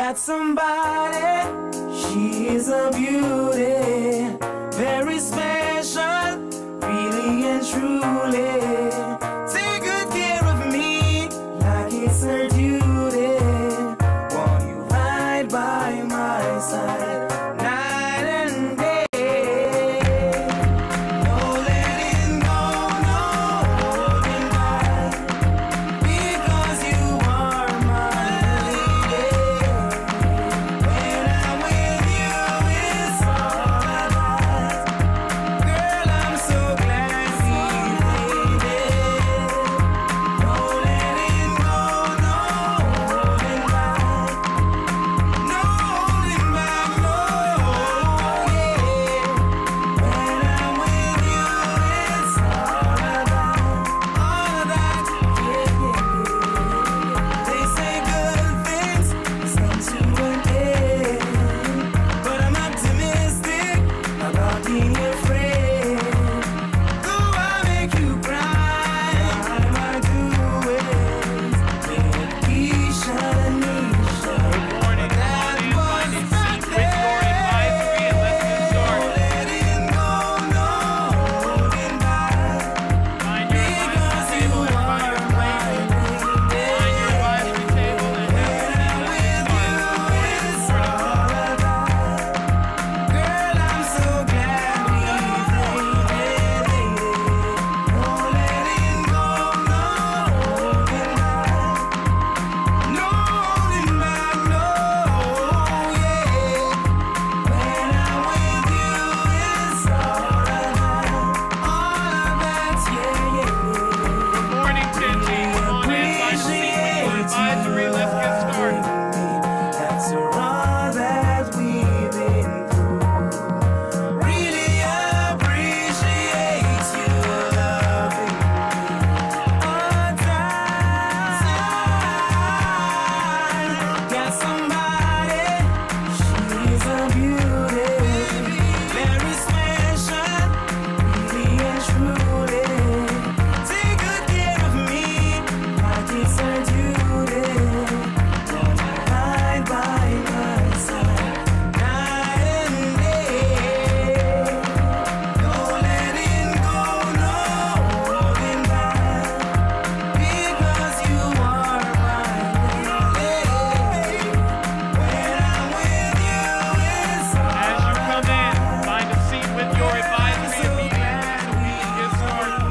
got somebody, she is a beauty, very special, really and truly. Take good care of me, like it's her duty. Want you right by my side, night and day. No letting go, no holding back, because you are my lady. When I'm with you, it's all about. Girl, I'm so glad we made it. No letting go, no holding back, no holding back, no, yeah. When I'm with you, it's all about, all of that, yeah, yeah. They say good things come to an end, but I'm optimistic about being your friend. Though I make you cry, my doings make Keisha and Nisha. Good morning. That Find was a seat back with your advisory and let's get started. letting go, no holding back, Find your because advisory you table, are everybody my replace. Find your advisory table and have a seat. Let's get started. It's all about. Girl, I'm so glad we made it. No letting go, no holding back, no holding back, no, yeah. When I'm with you, it's all about, yeah, yeah. Good morning, Tingy. Come on in, find a seat with your advisory. Let's get started. After all that we've been through, really appreciate you loving me all time. Got somebody, she's a beauty, very special, really and truly. Take good care of me, like it's her duty. Right by my side, night and day. No letting go, no holding back, because you are my lady. When I'm with you, it's all As you come in, find a seat with your advisory immediately so we can get started.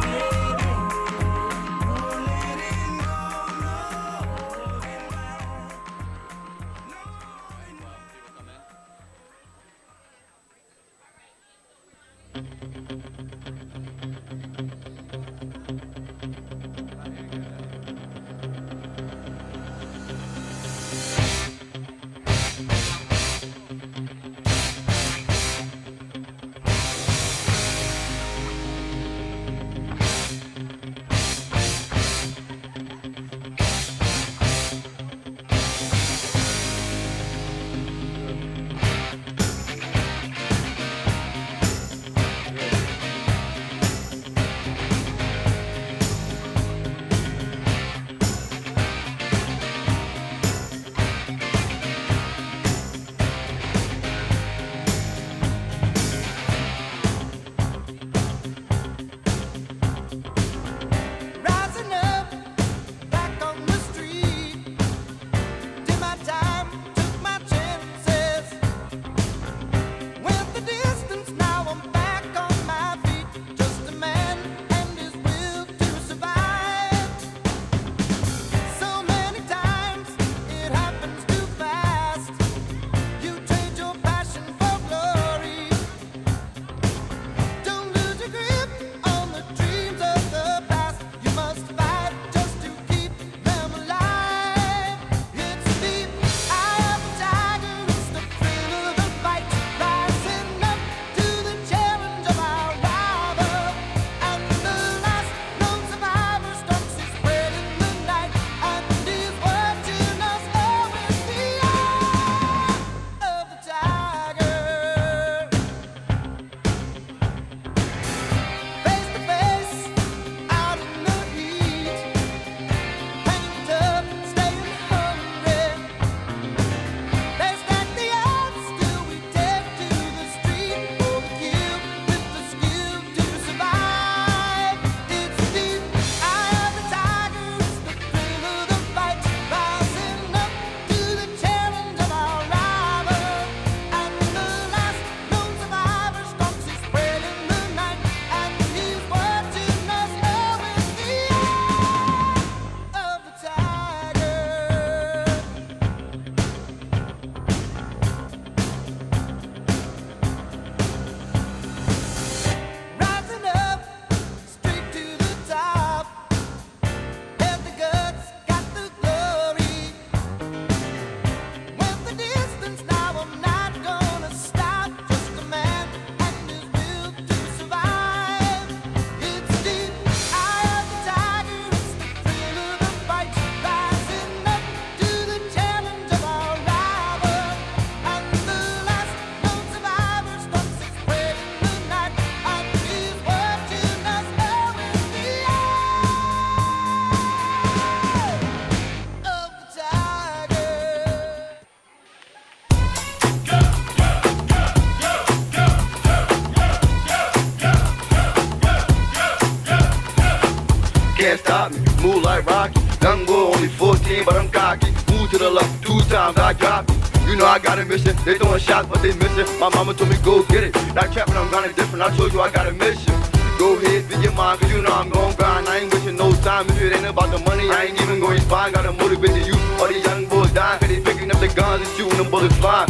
sometimes I drop it. You know I got a mission, they throwing shots but they missing. My mama told me go get it, not trapping, I'm grinding different. I told you I got a mission. Go ahead, be your mind, cause you know I'm gon' grind. I ain't wasting no time, if it ain't about the money, I ain't even gon' respond. Gotta motivate the youth, all these young boys dying, cause they picking up the guns and shooting them bullets flying.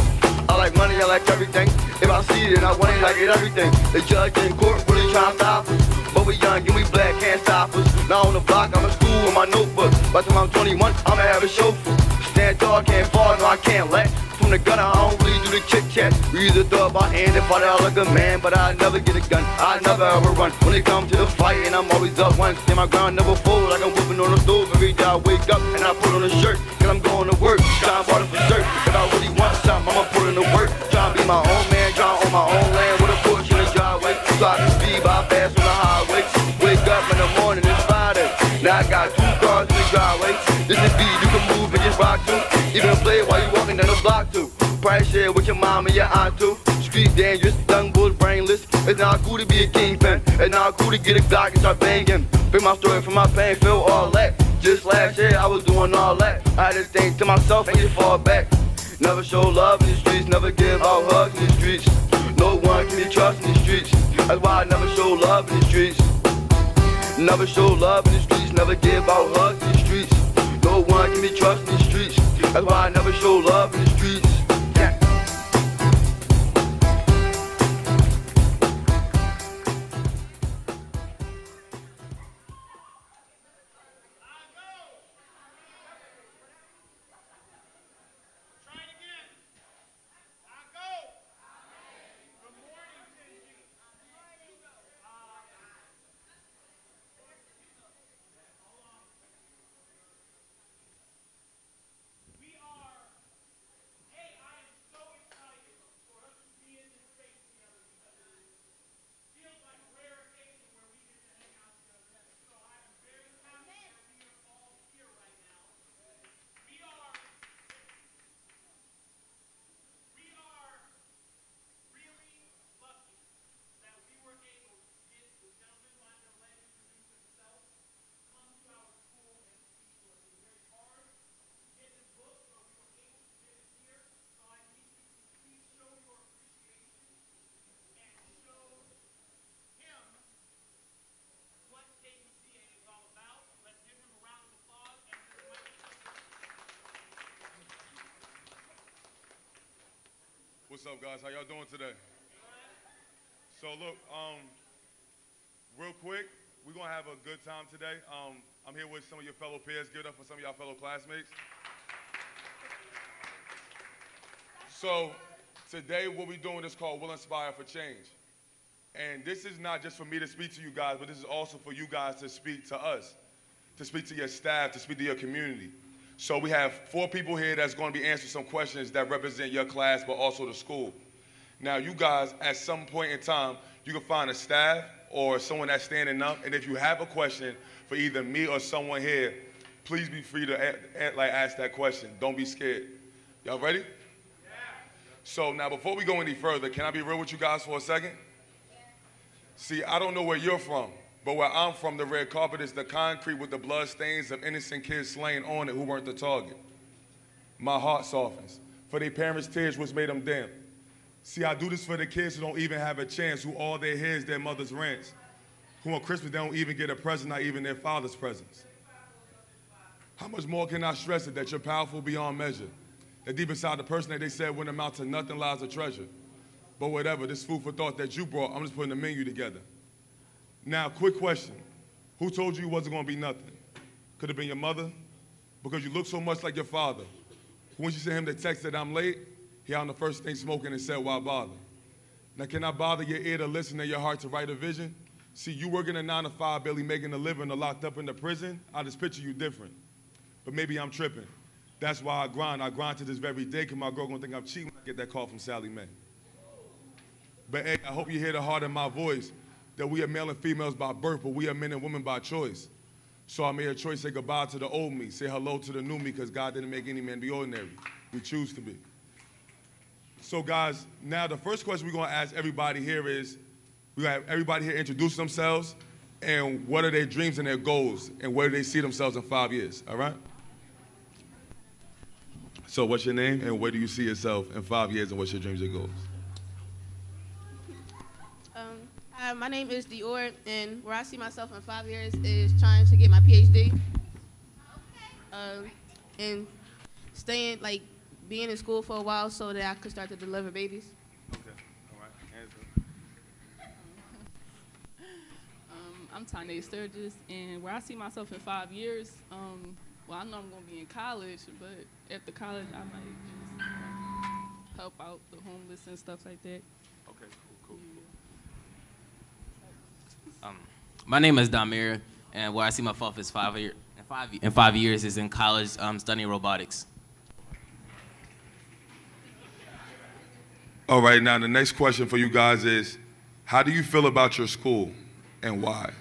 I like money, I like everything. If I see it, I want it, I get everything. The judge in court really trying to stop us, but we young and we black, can't stop us. Now on the block, I'm in school with my notebook. By the time I'm 21, I'ma have a chauffeur. Stand tall, can't fall, no I can't let. From the gun, I don't really do the chit-chat. We used to throw up our hand if I like a man, but I never get a gun, I never ever run. When it comes to the fight, and I'm always up once. Stand my ground, never fold, like I'm whipping on the stove. Every day I wake up, and I put on a shirt, cause I'm going to work, trying to for shirt. If I really want something, I'ma put in the work. Trying to be my own man, trying on my own land, with a Porsche in the driveway, so I can speed by fast on the highway. Wake up in the morning, it's Friday, now I got 2 cars in the driveway. This is beat, you can move and just rock to. Even play while you walking down the block too. Probably share with your mom and your aunt too. Street dangerous, young bulls brainless. It's not cool to be a kingpin. It's not cool to get a Glock and start banging. Bring my story from my pain, feel all that. Just last year I was doing all that. I had to think to myself and just fall back. Never show love in the streets, never give out hugs in the streets. No one can be trusted in the streets. That's why I never show love in the streets. Never show love in the streets, never give out hugs in the streets. No one can be trusted in the streets. That's why I never show love in the streets. What's up, guys? How y'all doing today? So look, real quick, we're gonna have a good time today. I'm here with some of your fellow peers. Give it up for some of y'all fellow classmates. So today, what we're doing is called Will Inspire for Change. And this is not just for me to speak to you guys, but this is also for you guys to speak to us, to speak to your staff, to speak to your community. So we have 4 people here that's going to be answering some questions that represent your class, but also the school. Now, you guys, at some point in time, you can find a staff or someone that's standing up, and if you have a question for either me or someone here, please be free to ask that question. Don't be scared. Y'all ready? Yeah. So now, before we go any further, can I be real with you guys for a second? Yeah. See, I don't know where you're from, but where I'm from, the red carpet is the concrete with the blood stains of innocent kids slain on it who weren't the target. My heart softens for their parents' tears which made them damp. See, I do this for the kids who don't even have a chance, who all they hear is their mother's rants, who on Christmas they don't even get a present, not even their father's presents. How much more can I stress it that you're powerful beyond measure? That deep inside the person that they said wouldn't amount to nothing lies a treasure. But whatever, this food for thought that you brought, I'm just putting the menu together. Now, quick question. Who told you wasn't going to be nothing? Could have been your mother? Because you look so much like your father. When you sent him the text that I'm late, he on the first thing smoking and said, why bother? Now, can I bother your ear to listen and your heart to write a vision? See, you working a 9 to 5, barely making a living, or locked up in the prison, I just picture you different. But maybe I'm tripping. That's why I grind. I grind to this very day, because my girl gonna think I'm cheating when I get that call from Sally Mae. But hey, I hope you hear the heart in my voice, that we are male and females by birth, but we are men and women by choice. So I made a choice, say goodbye to the old me, say hello to the new me, because God didn't make any man be ordinary. We choose to be. So guys, now the first question we're gonna ask everybody here is, we're gonna have everybody here introduce themselves, and what are their dreams and their goals, and where do they see themselves in 5 years, all right? So what's your name and where do you see yourself in 5 years and what's your dreams and goals? Hi, my name is Dior, and where I see myself in 5 years is trying to get my PhD. And staying, like, being in school for a while so that I could start to deliver babies. Okay, all right. Answer. I'm Tanya Sturgis, and where I see myself in 5 years, well, I know I'm going to be in college, but after college, I might just help out the homeless and stuff like that. Okay, cool. My name is Damir, and where I see myself is in 5 years is in college studying robotics. All right, now the next question for you guys is, how do you feel about your school and why?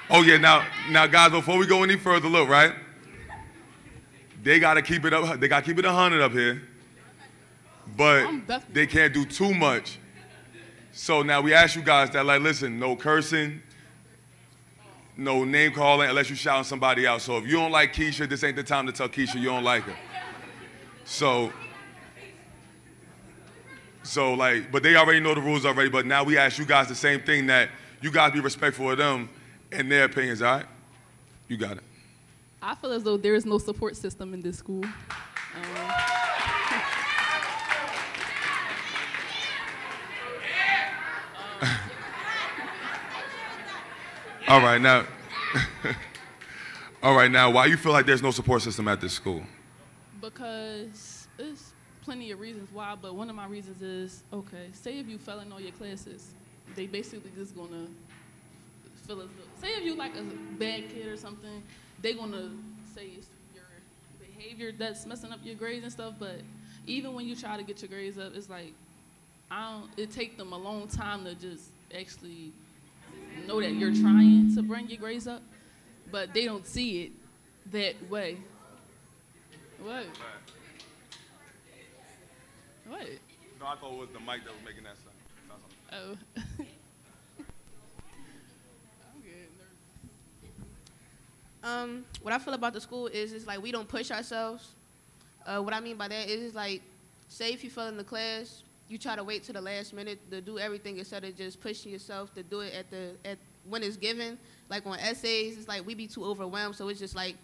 Oh yeah, now guys, before we go any further, look, right? They gotta keep it up, they gotta keep it 100 up here, but they can't do too much. So now we ask you guys that, like, listen, no cursing, no name calling unless you're shouting somebody out. So if you don't like Keisha, this ain't the time to tell Keisha you don't like her. So like, but they already know the rules already, but now we ask you guys the same thing, that you guys be respectful of them and their opinions, all right? You got it. I feel as though there is no support system in this school. All right, now, why you feel like there's no support system at this school? Because there's plenty of reasons why, but one of my reasons is, okay, say if you fell in all your classes, they basically just gonna feel as though, say if you like a bad kid or something, they gonna say it's your behavior that's messing up your grades and stuff, but even when you try to get your grades up, it's like, it takes them a long time to just actually know that you're trying to bring your grades up, but they don't see it that way. What? What? No, I thought it was the mic that was making that sound. Oh. I'm good. What I feel about the school is it's like we don't push ourselves. What I mean by that is it's like, say if you fell in the class, you try to wait to the last minute to do everything instead of just pushing yourself to do it at when it's given. Like on essays, it's like we be too overwhelmed, so it's just like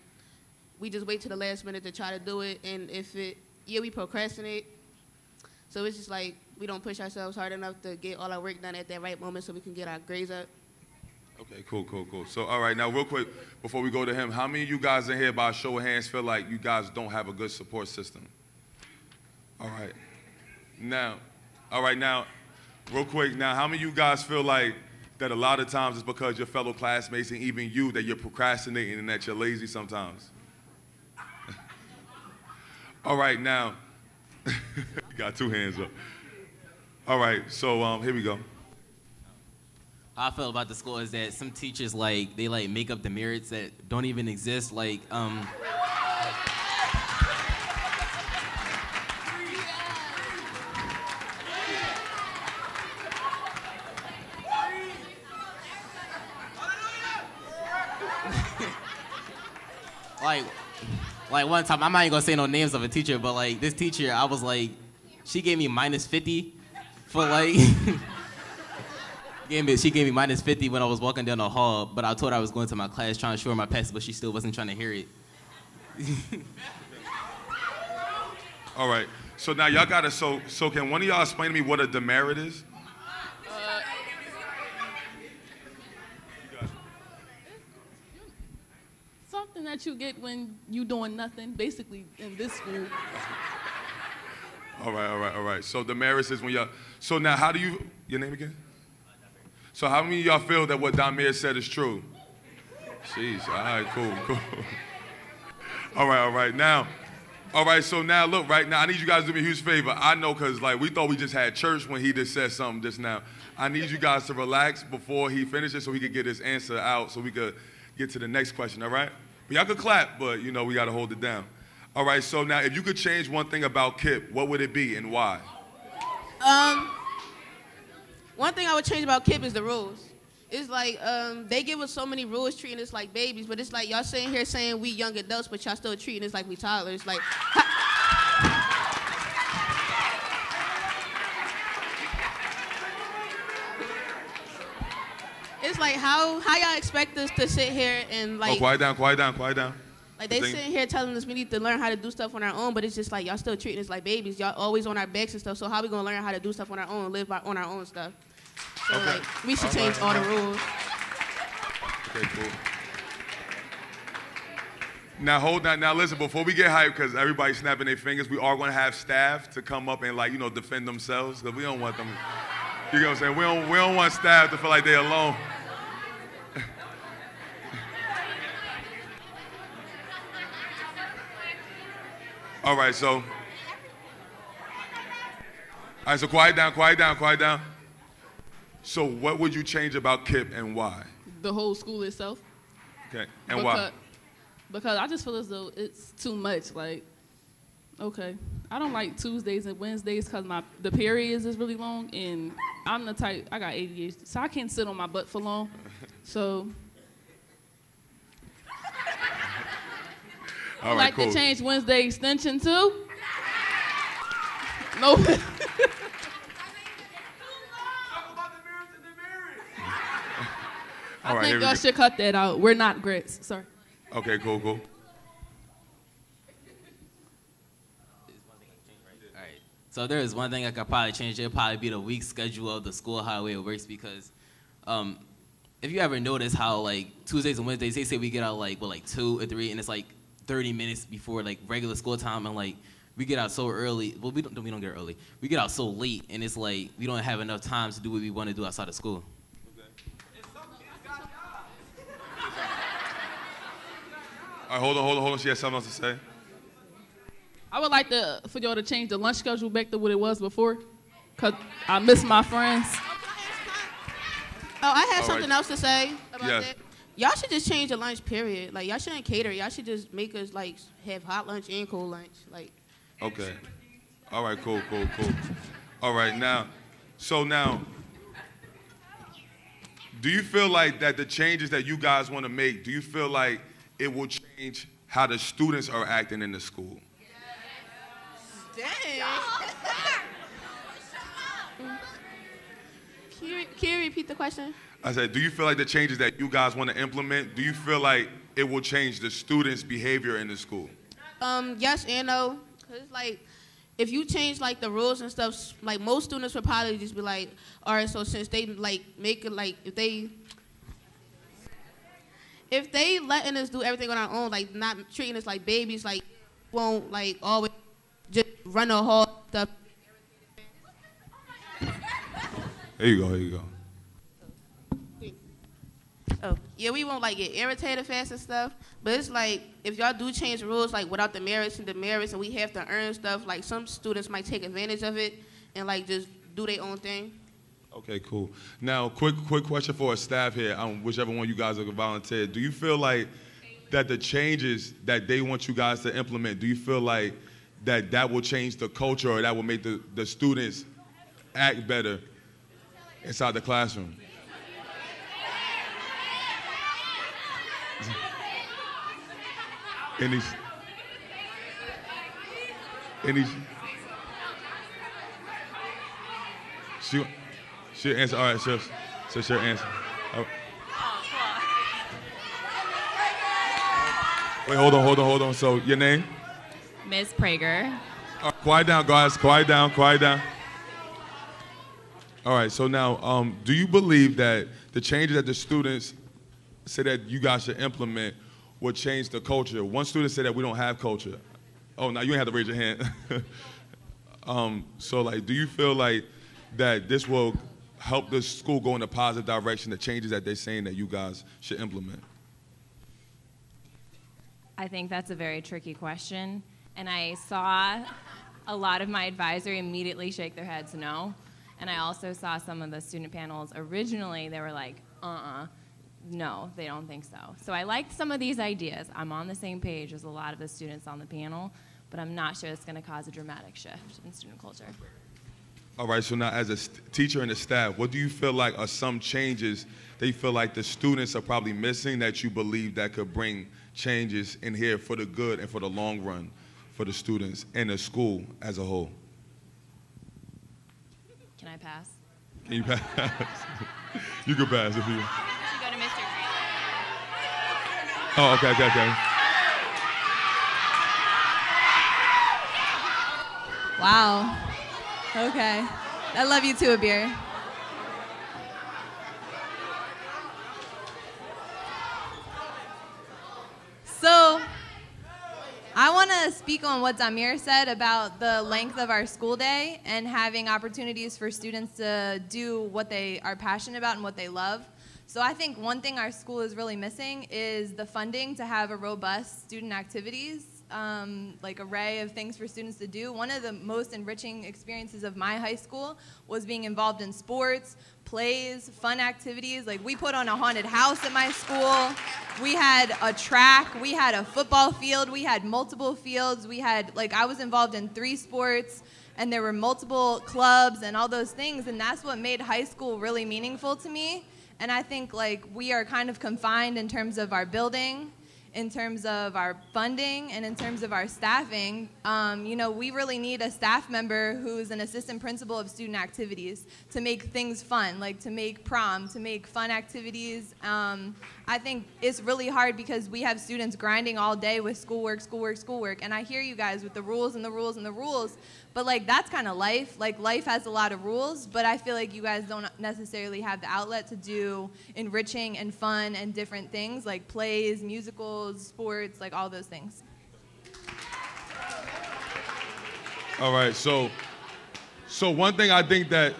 we just wait to the last minute to try to do it, and we procrastinate. So it's just like we don't push ourselves hard enough to get all our work done at that right moment so we can get our grades up. Okay, cool. So, all right, now real quick, before we go to him, how many of you guys in here, by a show of hands, feel like you guys don't have a good support system? All right, now, real quick, now, how many of you guys feel like that a lot of times it's because your fellow classmates and even you that you're procrastinating and that you're lazy sometimes? All right, now, you got 2 hands up. All right, so here we go. How I feel about the school is that some teachers, like, they like make up the merits that don't even exist. Like, like one time, I'm not even gonna say no names of a teacher, but like this teacher, I was like, she gave me -50 for like, she gave me -50 when I was walking down the hall, but I told her I was going to my class trying to show her my pass, but she still wasn't trying to hear it. All right, so now y'all gotta, so can one of y'all explain to me what a demerit is? Something that you get when you doing nothing, basically, in this school. All right. So demerits is when y'all, so now how do you, your name again? So how many of y'all feel that what Damir said is true? Jeez, all right, cool. All right, now, so now look, right now, I need you guys to do me a huge favor. I know, because like we thought we just had church when he just said something just now. I need you guys to relax before he finishes so he could get his answer out so we could get to the next question, all right? But y'all could clap, but you know, we gotta hold it down. All right, so now if you could change one thing about Kip, what would it be and why? One thing I would change about Kip is the rules. It's like they give us so many rules, treating us like babies, but it's like y'all sitting here saying we young adults, but y'all still treating us like we toddlers. Like, it's like how y'all expect us to sit here and like. Oh, quiet down, quiet down, quiet down. Like they sitting here telling us we need to learn how to do stuff on our own, but it's just like y'all still treating us like babies. Y'all always on our backs and stuff. So how we gonna learn how to do stuff on our own, on our own stuff? So like we should change all the rules. Okay, cool. Now hold on. Now listen, before we get hyped, because everybody's snapping their fingers, we are gonna have staff to come up and like defend themselves, because we don't want them. You know what I'm saying? We don't want staff to feel like they're alone. All right, so quiet down, quiet down, quiet down. So what would you change about KIP and why? The whole school itself. Okay, and why? Because I just feel as though it's too much. Like, okay, I don't like Tuesdays and Wednesdays because the periods is really long, and I'm the type, I got ADHD, so I can't sit on my butt for long. So All right, like cool. to change Wednesday extension too? No. All right, I here think we y'all go. should cut that out. We're not grits. Sorry. Okay, cool. All right. So there is one thing I could probably change. It'll probably be the week schedule of the school, how the way it works. Because if you ever notice how like Tuesdays and Wednesdays, they say we get out like 2 or 3, and it's like 30 minutes before like regular school time, and like we get out so early. Well, we don't get early. We get out so late, and it's like we don't have enough time to do what we want to do outside of school. All right, hold on. She has something else to say. I would like for y'all to change the lunch schedule back to what it was before, because I miss my friends. Oh, I had All something right. else to say about Yes. that. Y'all should just change the lunch period. Like y'all shouldn't cater. Y'all should just make us like have hot lunch and cold lunch. Like. Okay. All right, cool. All right, now, do you feel like that the changes that you guys want to make, do you feel like it will change how the students are acting in the school? Dang. Can you repeat the question? I said, do you feel like the changes that you guys want to implement, do you feel like it will change the students' behavior in the school? Yes and no. Cause like, if you change like the rules and stuff, like most students would probably just be like, all right, so since they like make it like if they letting us do everything on our own, like not treating us like babies, like won't like always just run the whole stuff. Here you go. Oh, yeah, we won't like get irritated fast and stuff. But it's like if y'all do change the rules like without the merits and demerits, and we have to earn stuff, like some students might take advantage of it and like just do their own thing. Okay, cool. Now, quick question for our staff here, whichever one you guys are volunteer. Do you feel like that the changes that they want you guys to implement, do you feel like that will change the culture or that will make the students act better inside the classroom? Any she'll answer. All right, she'll answer. Oh. Wait, hold on. So your name? Miss Prager. All right, quiet down, guys. Quiet down. All right, so now, do you believe that the changes that the students say that you guys should implement will change the culture? One student said that we don't have culture. Oh, now you ain't have to raise your hand. So, like, do you feel like that this will help the school go in a positive direction, the changes that they're saying that you guys should implement? I think that's a very tricky question, and I saw a lot of my advisory immediately shake their heads no, and I also saw some of the student panels originally, they were like, no, they don't think so. So I liked some of these ideas. I'm on the same page as a lot of the students on the panel, but I'm not sure it's going to cause a dramatic shift in student culture. All right, so now as a teacher and a staff, what do you feel like are some changes that you feel like the students are probably missing that you believe that could bring changes in here for the good and for the long run for the students and the school as a whole? Can I pass? Can you pass? You can pass if you. You go to Mr. Oh, okay. Wow. Okay. I love you too, Abir. So, I want to speak on what Damir said about the length of our school day and having opportunities for students to do what they are passionate about and what they love. So I think one thing our school is really missing is the funding to have a robust student activities like array of things for students to do. One of the most enriching experiences of my high school was being involved in sports, plays, fun activities. Like we put on a haunted house at my school. We had a track, we had a football field, we had multiple fields. We had, like, I was involved in 3 sports, and there were multiple clubs and all those things, and that's what made high school really meaningful to me. And I think, like, we are kind of confined in terms of our building, in terms of our funding, and in terms of our staffing. You know, we really need a staff member who's an assistant principal of student activities to make things fun, like to make prom, to make fun activities. I think it's really hard because we have students grinding all day with schoolwork, and I hear you guys with the rules and the rules and the rules, but like that's kind of life. Like life has a lot of rules, but I feel like you guys don't necessarily have the outlet to do enriching and fun and different things like plays, musicals, sports, like all those things. All right, so one thing I think that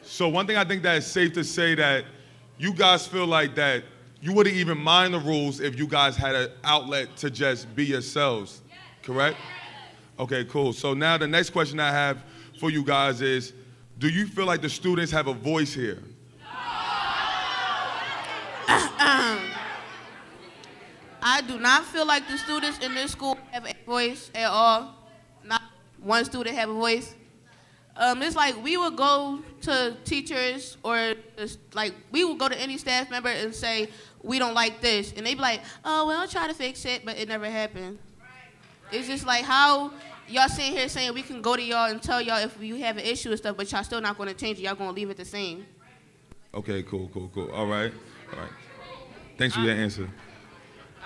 is safe to say that you guys feel like that you wouldn't even mind the rules if you guys had an outlet to just be yourselves, correct? Okay, cool. So now the next question I have for you guys is, do you feel like the students have a voice here? I do not feel like the students in this school have a voice at all. Not one student have a voice. It's like we would go to teachers or like we would go to any staff member and say, we don't like this. And they'd be like, oh, well, I'll try to fix it, but it never happened. It's just like how y'all sitting here saying we can go to y'all and tell y'all if you have an issue and stuff, but y'all still not going to change it. Y'all going to leave it the same. Okay, cool. All right. Thanks for your answer.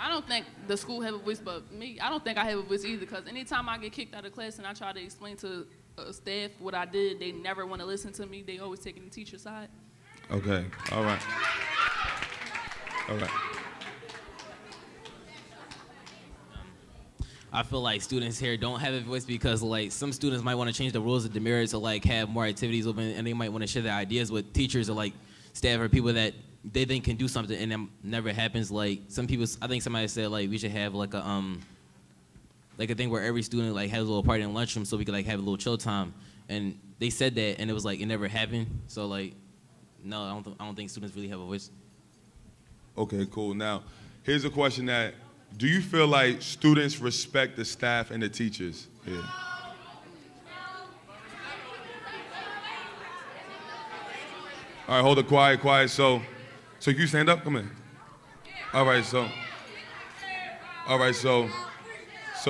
I don't think the school have a voice, but me, I don't think I have a voice either, because anytime I get kicked out of class and I try to explain to staff what I did, they never want to listen to me. They always taking the teacher's side. Okay, all right. I feel like students here don't have a voice because like some students might want to change the rules of demerit to like have more activities open, and they might want to share their ideas with teachers or like staff or people that they think can do something, and it never happens. Like some people, I think somebody said like we should have like a thing where every student like has a little party in lunchroom so we could like have a little chill time, and they said that and it was like it never happened. So like no, I don't think students really have a voice. Okay, cool. Now here's a question that. Do you feel like students respect the staff and the teachers here? All right, hold it, quiet. So you stand up? Come in. All right, so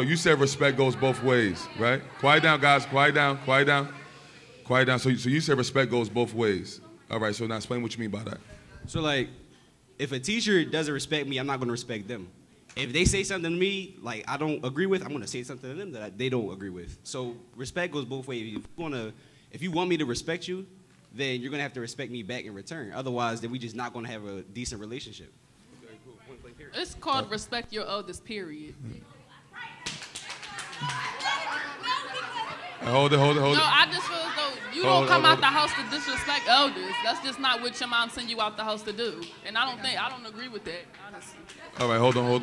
you said respect goes both ways, right? Quiet down, guys, quiet down. So you said respect goes both ways. All right, so now explain what you mean by that. So like, if a teacher doesn't respect me, I'm not gonna respect them. If they say something to me like I don't agree with, I'm gonna say something to them that they don't agree with. So respect goes both ways. If you want me to respect you, then you're gonna have to respect me back in return. Otherwise, then we just not gonna have a decent relationship. Okay, cool. Point blank period. It's called respect your elders, period. Hold it. No, I just feel as though you don't come out the house to disrespect elders. That's just not what your mom sent you out the house to do. And I don't agree with that, honestly. All right, hold on.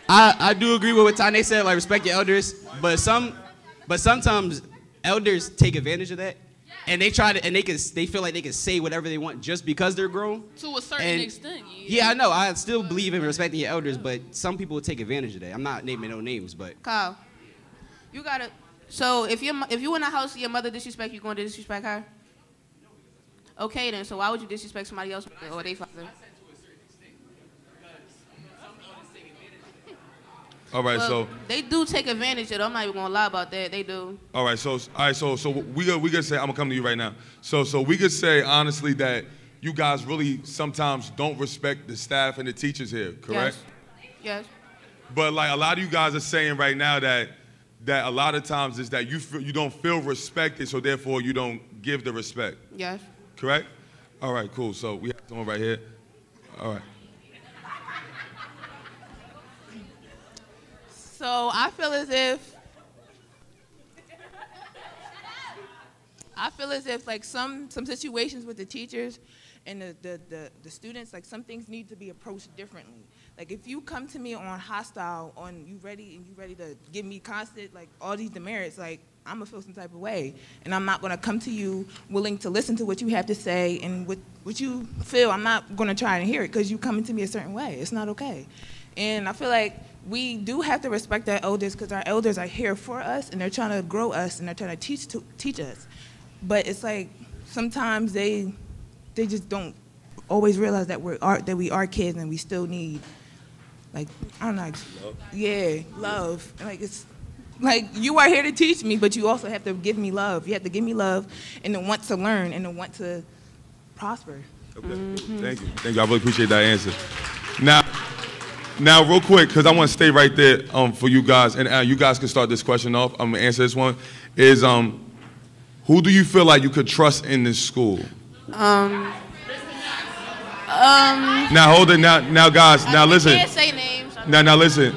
I do agree with what Tane said, like respect your elders, but sometimes elders take advantage of that, and they feel like they can say whatever they want just because they're grown. To a certain extent, yeah. I know. I still believe in respecting your elders, but some people take advantage of that. I'm not naming no names, but Kyle, you gotta So if you in the house and your mother disrespect you, going to disrespect her? Okay then. So why would you disrespect somebody else or their father? All right, Well, so they do take advantage of it. I'm not even gonna lie about that. They do. all right, so we could say, I'm gonna come to you right now. So we could say honestly that you guys really sometimes don't respect the staff and the teachers here, correct? Yes. But like a lot of you guys are saying right now that a lot of times is that you don't feel respected, so therefore you don't give the respect. Yes. Correct? All right, cool. So we have someone right here. All right. So I feel as if like some situations with the teachers and the students, like some things need to be approached differently. Like if you come to me on hostile, on you ready to give me constant like all these demerits, like I'm gonna feel some type of way, and I'm not gonna come to you willing to listen to what you have to say and what you feel. I'm not gonna try to hear it because you coming to me a certain way. It's not okay, and I feel like we do have to respect our elders because our elders are here for us and they're trying to grow us and they're trying to teach us. But it's like sometimes they just don't always realize that we are kids and we still need, like, I don't know, love. Yeah, love. Like it's like you are here to teach me, but you also have to give me love. You have to give me love and the want to learn and the want to prosper. Okay. Thank you. I really appreciate that answer. Now, real quick, because I want to stay right there for you guys, and you guys can start this question off. I'm going to answer this one. Is who do you feel like you could trust in this school? Now hold it. Now, guys. Now listen. I can't say names. Now listen.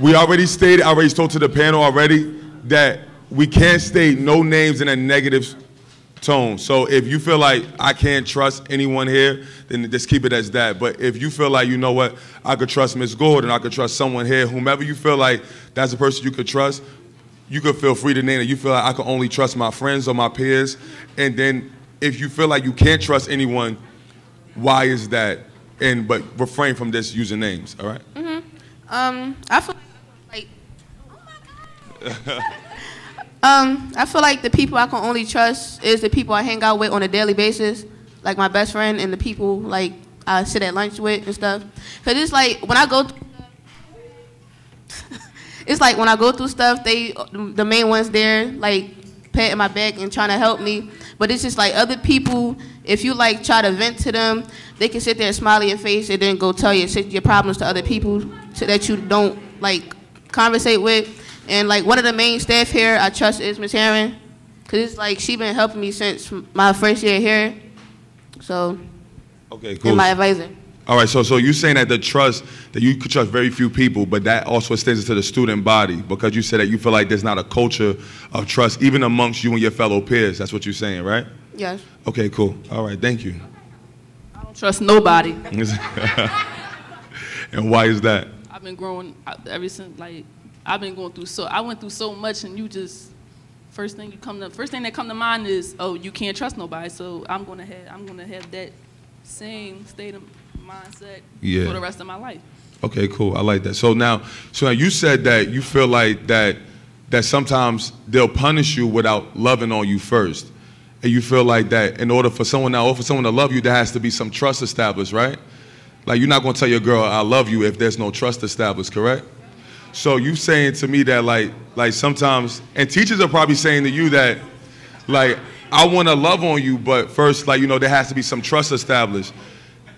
I already spoke to the panel already that we can't state no names in a negative tone. So if you feel like I can't trust anyone here, then just keep it as that. But if you feel like, you know what, I could trust Ms. Gordon, I could trust someone here, whomever you feel like that's the person you could trust, you could feel free to name it. You feel like I can only trust my friends or my peers. And then if you feel like you can't trust anyone, why is that? But refrain from this using names, all right? I feel like, I feel like the people I can only trust is the people I hang out with on a daily basis, like my best friend and the people like I sit at lunch with and stuff. Cause it's like when I go, through stuff, the main ones there like patting my back and trying to help me. But it's just like other people, if you like try to vent to them, they can sit there and smile in your face and then go tell your problems to other people so that you don't like conversate with. And like one of the main staff here I trust is Miss Herron, cause it's like she been helping me since my first year here. So, okay, cool. And my advisor. All right, so you're saying that that you could trust very few people, but that also extends to the student body because you said that you feel like there's not a culture of trust even amongst you and your fellow peers. That's what you're saying, right? Yes. Okay, cool. All right, thank you. I don't trust nobody. And why is that? I've been growing ever since, like, I've been going through I went through so much, and you just first thing that come to mind is, oh, you can't trust nobody. So I'm gonna have that same state of mindset for the rest of my life. Okay, cool. I like that. So now you said that you feel like that sometimes they'll punish you without loving on you first, and you feel like that in order for someone to love you, there has to be some trust established, right? Like you're not gonna tell your girl I love you if there's no trust established, correct? So you saying to me that like sometimes, and teachers are probably saying to you that like I want to love on you, but first like there has to be some trust established.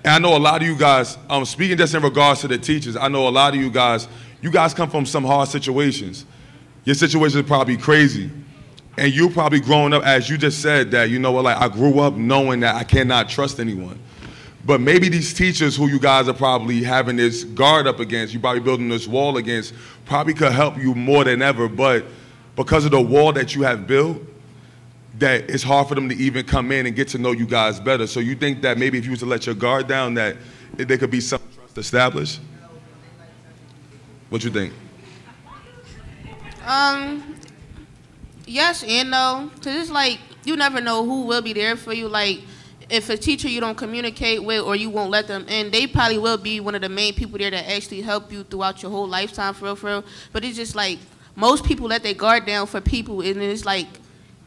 And I know a lot of you guys, speaking just in regards to the teachers, I know a lot of you guys come from some hard situations. Your situation is probably crazy, and you probably growing up as you just said that like I grew up knowing that I cannot trust anyone. But maybe these teachers who you guys are probably having this guard up against, you probably building this wall against, probably could help you more than ever. But because of the wall that you have built, that it's hard for them to even come in and get to know you guys better. So you think that maybe if you was to let your guard down, that there could be some trust established? What you think? Yes and no, because it's like you never know who will be there for you. Like if a teacher you don't communicate with or you won't let them in, they probably will be one of the main people there that actually help you throughout your whole lifetime for real. But it's just like most people let their guard down for people, and it's like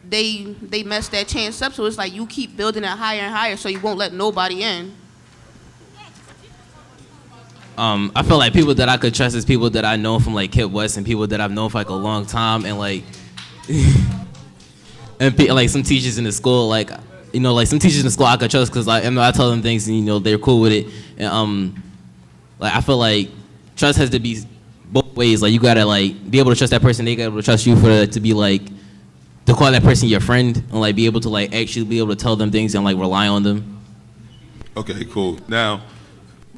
they mess that chance up. So it's like you keep building it higher and higher, so you won't let nobody in. I feel like people that I could trust is people that I know from like Kid West and people that I've known for like a long time, and like like some teachers in the school, like like some teachers in the school I could trust because like I tell them things and they're cool with it, and like I feel like trust has to be both ways. Like you gotta like be able to trust that person, they gotta be able to trust you for it to be like to call that person your friend and like be able to like actually be able to tell them things and like rely on them. Okay, cool. Now,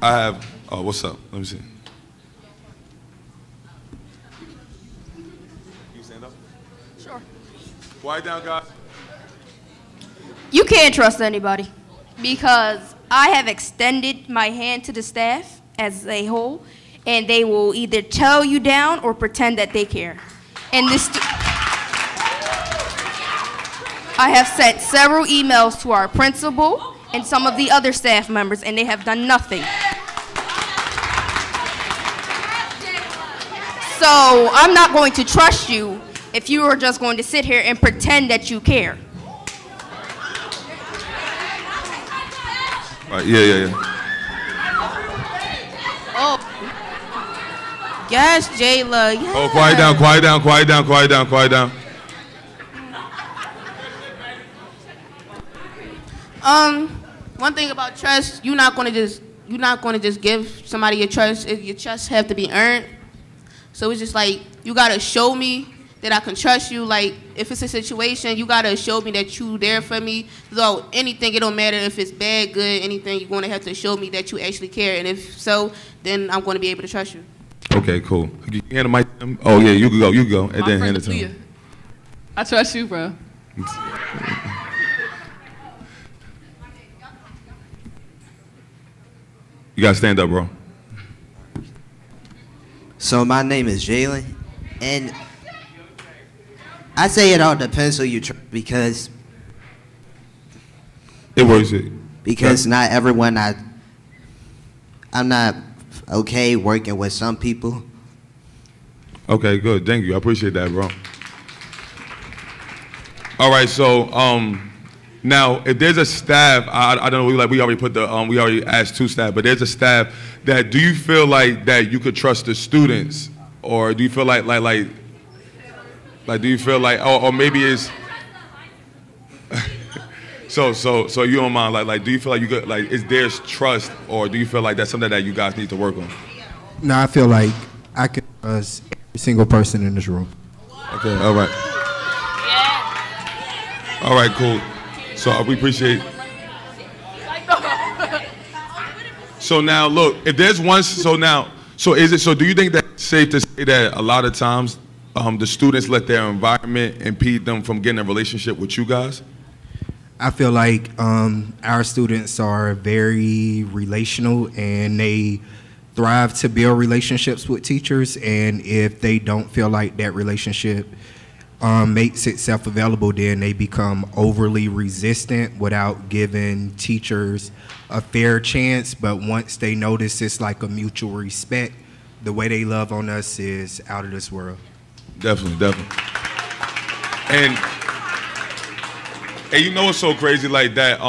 I have. Oh, what's up? Let me see. Can you stand up? Sure. Quiet down, guys. You can't trust anybody because I have extended my hand to the staff as a whole, and they will either tell you down or pretend that they care. And this, I have sent several emails to our principal and some of the other staff members, and they have done nothing. So I'm not going to trust you if you are just going to sit here and pretend that you care. Right, yeah. Oh. Yes, Jayla. Yes. Oh, quiet down. One thing about trust, you're not gonna just give somebody your trust. Your trust have to be earned. So it's just like you gotta show me that I can trust you. Like if it's a situation, you gotta show me that you there for me. So anything, it don't matter if it's bad, good, anything. You're gonna have to show me that you actually care. And if so, then I'm gonna be able to trust you. Okay, cool. You hand the mic to him? Oh yeah, you can go, and My then friend hand it to Leah. him. I trust you, bro. You gotta stand up, bro. So my name is Jalen, and I say it all depends who you trust because it works. Because not everyone I'm not okay working with some people. Okay, good. Thank you. I appreciate that, bro. All right, so now if there's a staff, I don't know. We already we already asked 2 staff, but there's a staff that do you feel like that you could trust the students, or do you feel like do you feel like or maybe it's so you don't mind like do you feel like you could like is there's trust, or do you feel like that's something that you guys need to work on? No, I feel like I can trust every single person in this room. Okay, all right. All right, cool. So we appreciate. So now, look, if there's one, so do you think that it's safe to say that a lot of times the students let their environment impede them from getting a relationship with you guys? I feel like our students are very relational and they thrive to build relationships with teachers, and if they don't feel like that relationship makes itself available, then they become overly resistant without giving teachers a fair chance. But once they notice it's like a mutual respect, the way they love on us is out of this world. Definitely. And you know what's so crazy like that?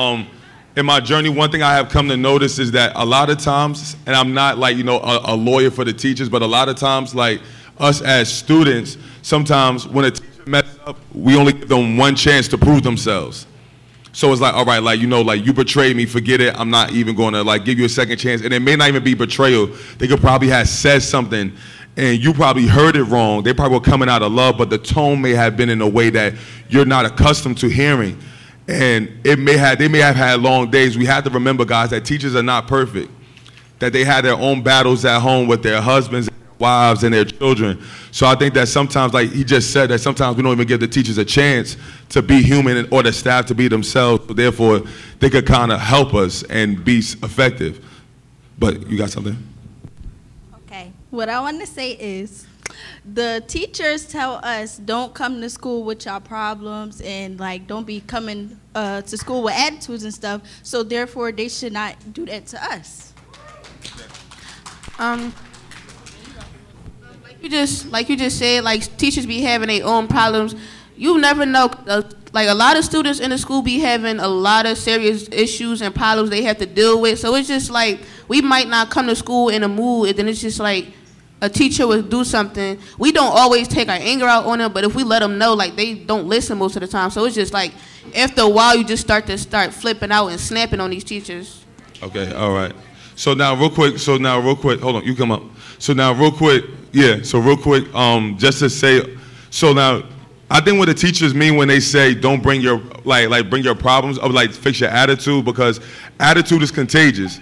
In my journey, one thing I have come to notice is that a lot of times, and I'm not like, a lawyer for the teachers, but a lot of times, like us as students, sometimes when a teacher messes up, we only give them one chance to prove themselves. So it's like, all right, like, you betrayed me, forget it. I'm not even going to like give you a second chance. And it may not even be betrayal. They could probably have said something and you probably heard it wrong. They probably were coming out of love, but the tone may have been in a way that you're not accustomed to hearing. And they may have had long days. We have to remember, guys, that teachers are not perfect, that they had their own battles at home with their husbands, wives, and their children. So I think that sometimes, like he just said, that sometimes we don't even give the teachers a chance to be human or the staff to be themselves. So therefore, they could kind of help us and be effective. But you got something? Okay. What I want to say is, the teachers tell us don't come to school with your problems and like don't be coming to school with attitudes and stuff. So therefore, they should not do that to us. you just said, like teachers be having their own problems. You never know. Like a lot of students in the school be having a lot of serious issues and problems they have to deal with. So it's just like we might not come to school in a mood, and then it's just like a teacher would do something. We don't always take our anger out on them, but if we let them know, like they don't listen most of the time. So it's just like after a while, you just start flipping out and snapping on these teachers. Okay, all right. So now real quick, hold on, you come up. So now real quick, just to say, so now, I think what the teachers mean when they say don't bring your, bring your problems, or like fix your attitude, because attitude is contagious.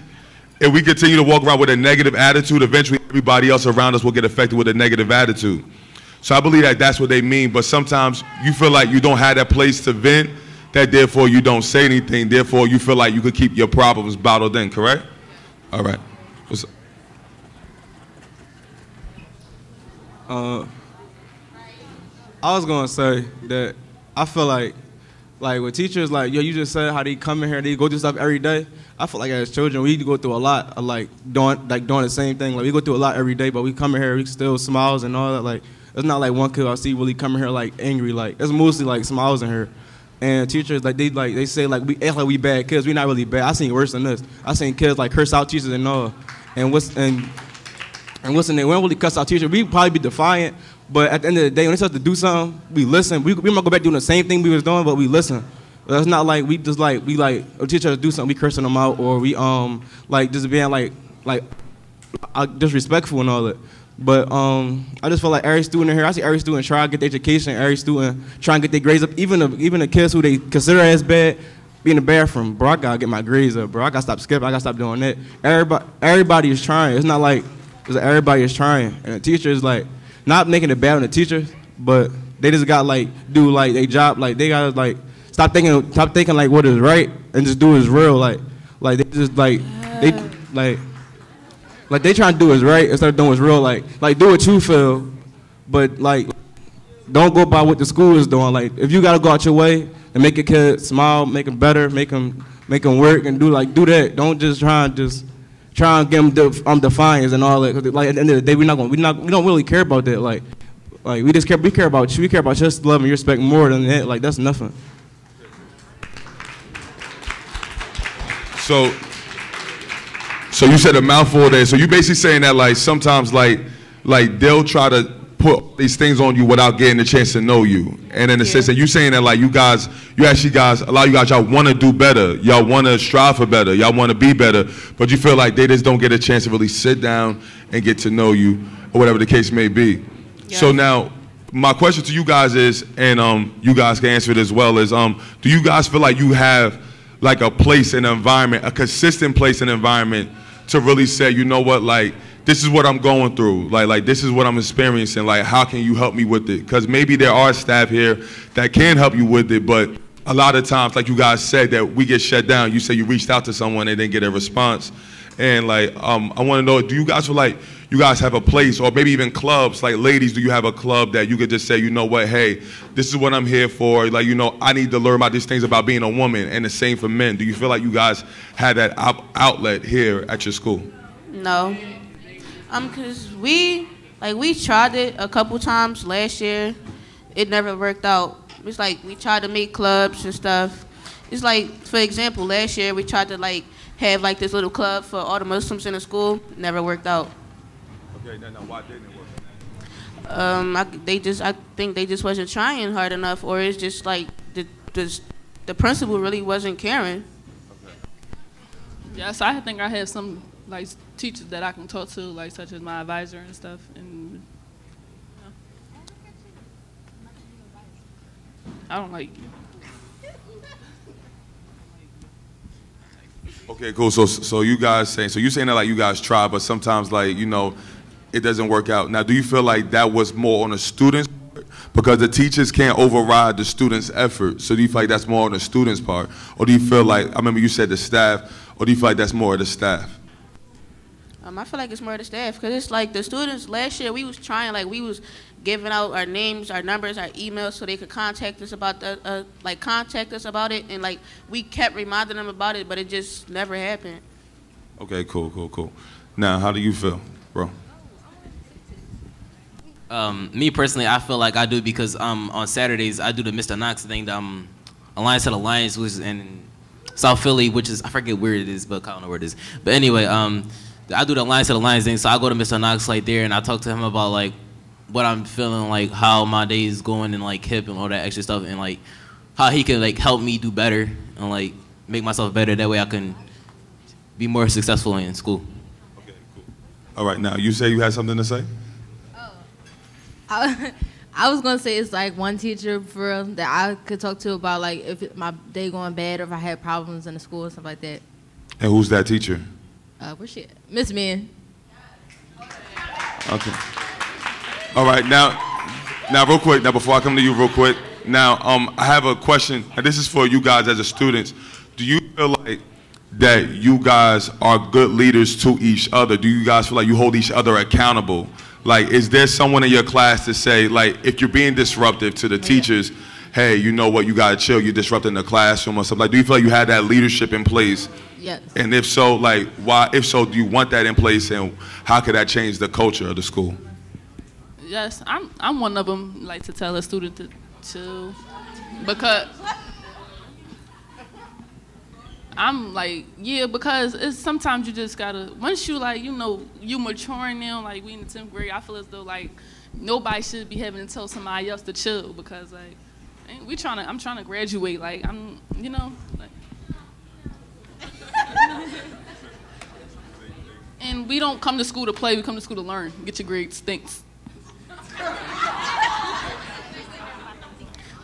If we continue to walk around with a negative attitude, eventually everybody else around us will get affected with a negative attitude. So I believe that that's what they mean, but sometimes you feel like you don't have that place to vent, that therefore you don't say anything, therefore you feel like you could keep your problems bottled in, correct? All right. What's up? I was gonna say that I feel like with teachers, like, yo, you just said how they come in here, they go through stuff every day. I feel like as children, we go through a lot of doing the same thing. Like we go through a lot every day, but we come in here, we still smiles and all that. Like it's not like one kid I see really come in here like angry. Like it's mostly like smiles in here. And teachers they say like we act like we bad kids. We not really bad. I seen worse than this. I seen kids like curse out teachers and all. And what's the name? We don't really cuss out teachers. We probably be defiant. But at the end of the day, when they start to do something, we listen. We might go back doing the same thing we was doing, but we listen. It's not like we just a teacher do something, we cursing them out, or we just being disrespectful and all that. But I just feel like every student in here, I see every student try to get their education, every student try and get their grades up. Even the kids who they consider as bad, be in the bathroom, bro, I gotta get my grades up, bro. I gotta stop skipping, I gotta stop doing that. Everybody is trying. It's not like everybody is trying, and the teacher is like. Not making it bad on the teachers, but they just got do their job. Like they gotta stop thinking like what is right and just do what is real. Like they just they trying to do what's right instead of doing what's real. Like do what you feel, but don't go by what the school is doing. Like if you gotta go out your way and make a kid smile, make them better, make them work and do that. Don't just try and get them defiance and all that. Cause at the end of the day, we don't really care about that. We care about you. We care about your love and your respect more than that. Like that's nothing. So you said a mouthful there. So you basically saying that sometimes they'll try to put these things on you without getting a chance to know you. And in the sense that you saying that a lot of you guys, y'all want to do better. Y'all want to strive for better. Y'all want to be better. But you feel like they just don't get a chance to really sit down and get to know you or whatever the case may be. Yeah. So now my question to you guys is, and you guys can answer it as well, is do you guys feel like you have a place, an environment, a consistent place and environment to really say, you know what, this is what I'm going through. This is what I'm experiencing. How can you help me with it? Because maybe there are staff here that can help you with it, but a lot of times, like you guys said, that we get shut down. You say you reached out to someone and didn't get a response. And I want to know, do you guys feel like you guys have a place, or maybe even clubs, ladies, do you have a club that you could just say, you know what, hey, this is what I'm here for. I need to learn about these things about being a woman, and the same for men. Do you feel like you guys had that outlet here at your school? No. Cause we tried it a couple times last year. It never worked out. It's we tried to make clubs and stuff. It's for example, last year we tried to have this little club for all the Muslims in the school. Never worked out. Okay, now why didn't it work? I think they just wasn't trying hard enough, or it's just the principal really wasn't caring. Okay. Yes, I think I have some teachers that I can talk to, such as my advisor and stuff. And I don't like. Okay, cool. So you guys saying, you're saying that you guys try, but sometimes it doesn't work out. Now, do you feel like that was more on the students' part? Because the teachers can't override the students' effort. So do you feel like that's more on the students' part? Or do you feel I remember you said the staff, or do you feel like that's more of the staff? I feel like it's more of the staff, because it's the students, last year we was trying, we was giving out our names, our numbers, our emails, so they could contact us about it, and we kept reminding them about it, but it just never happened. Okay, cool. Now, how do you feel, bro? Me personally, I feel like I do because on Saturdays I do the Mr. Knox thing, the Alliance to the Lions, which is in South Philly, which is, I forget where it is, but I don't know where it is. But anyway, I do the Alliance to the Lions thing, so I go to Mr. Knox like there, and I talk to him about like what I'm feeling, like how my day is going, and like hip and all that extra stuff, and like how he can like help me do better and like make myself better. That way I can be more successful in school. All right, now you say you had something to say? I was gonna say it's like one teacher for real that I could talk to about like if my day going bad or if I had problems in the school and stuff like that. And who's that teacher? Where's she at? Miss Man. Okay. All right, now real quick, now before I come to you real quick, now I have a question, and this is for you guys as a students. Do you feel like that you guys are good leaders to each other? Do you guys feel like you hold each other accountable? Like, is there someone in your class to say, like, if you're being disruptive to the teachers, hey, you know what, you gotta chill, you're disrupting the classroom or something? Like, do you feel like you had that leadership in place? Yes. And if so, like, why? If so, do you want that in place, and how could that change the culture of the school? Yes, I'm one of them. Like to tell a student to chill, because I'm like, yeah, because it's sometimes you just gotta, once you like, you know, you maturing now, like we in the 10th grade, I feel as though like nobody should be having to tell somebody else to chill, because like I'm trying to graduate, like I'm, you know, like, and we don't come to school to play, we come to school to learn. Get your grades, thanks.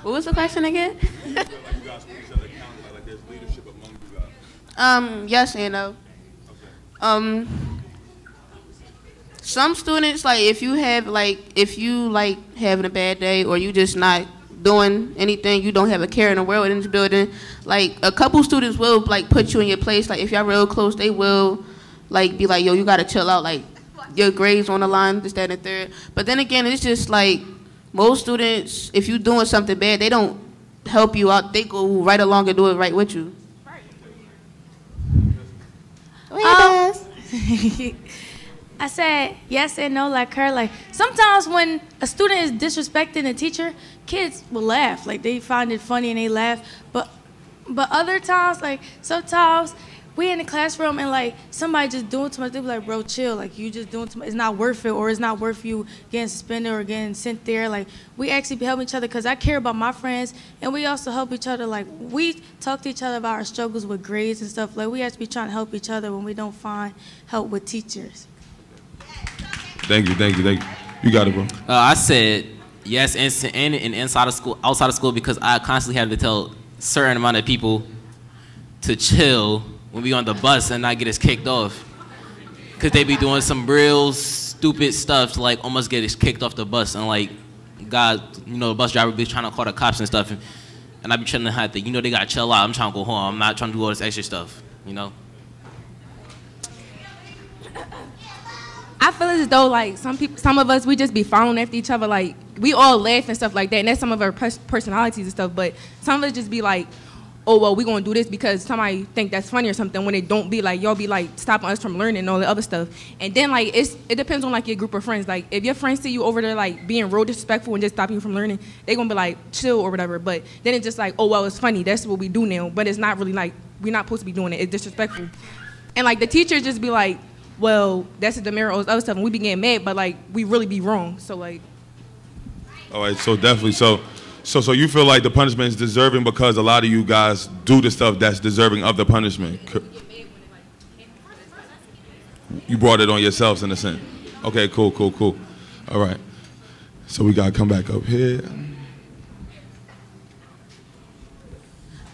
What was the question again? Yes and no. Some students, like if you having a bad day or you just not doing anything, you don't have a care in the world in this building, like a couple students will like put you in your place. Like if y'all real close, they will like be like, yo, you gotta chill out, like your grades on the line, this, that, and third. But then again, it's just like most students, if you doing something bad, they don't help you out. They go right along and do it right with you. I said yes and no like her. Like sometimes when a student is disrespecting a teacher, kids will laugh. Like they find it funny and they laugh. But other times, like sometimes we in the classroom and like somebody just doing too much, they be like, bro, chill. Like you just doing too much. It's not worth it, or it's not worth you getting suspended or getting sent there. Like we actually be helping each other because I care about my friends, and we also help each other. Like we talk to each other about our struggles with grades and stuff. Like we actually be trying to help each other when we don't find help with teachers. Thank you. You got it, bro. I said yes and inside of school, outside of school, because I constantly have to tell a certain amount of people to chill when we on the bus and not get us kicked off, because they be doing some real stupid stuff to like almost get us kicked off the bus, and like God, you know, the bus driver be trying to call the cops and stuff, and I be trying to have to, you know, they gotta chill out. I'm trying to go home. I'm not trying to do all this extra stuff, you know. I feel as though like some of us, we just be following after each other, like we all laugh and stuff like that, and that's some of our personalities and stuff. But some of us just be like, oh well, we gonna do this because somebody think that's funny or something. When it don't be like, y'all be like stopping us from learning and all the other stuff. And then like it depends on like your group of friends. Like if your friends see you over there like being real disrespectful and just stopping you from learning, they gonna be like chill or whatever. But then it's just like, oh well, it's funny. That's what we do now. But it's not really like we're not supposed to be doing it. It's disrespectful. And like the teachers just be like, well, that's a demerit or other stuff, and we be getting mad, but like we really be wrong. So like. All right, so definitely, so you feel like the punishment is deserving because a lot of you guys do the stuff that's deserving of the punishment. You brought it on yourselves in a sense. Okay, cool. All right, so we gotta come back up here.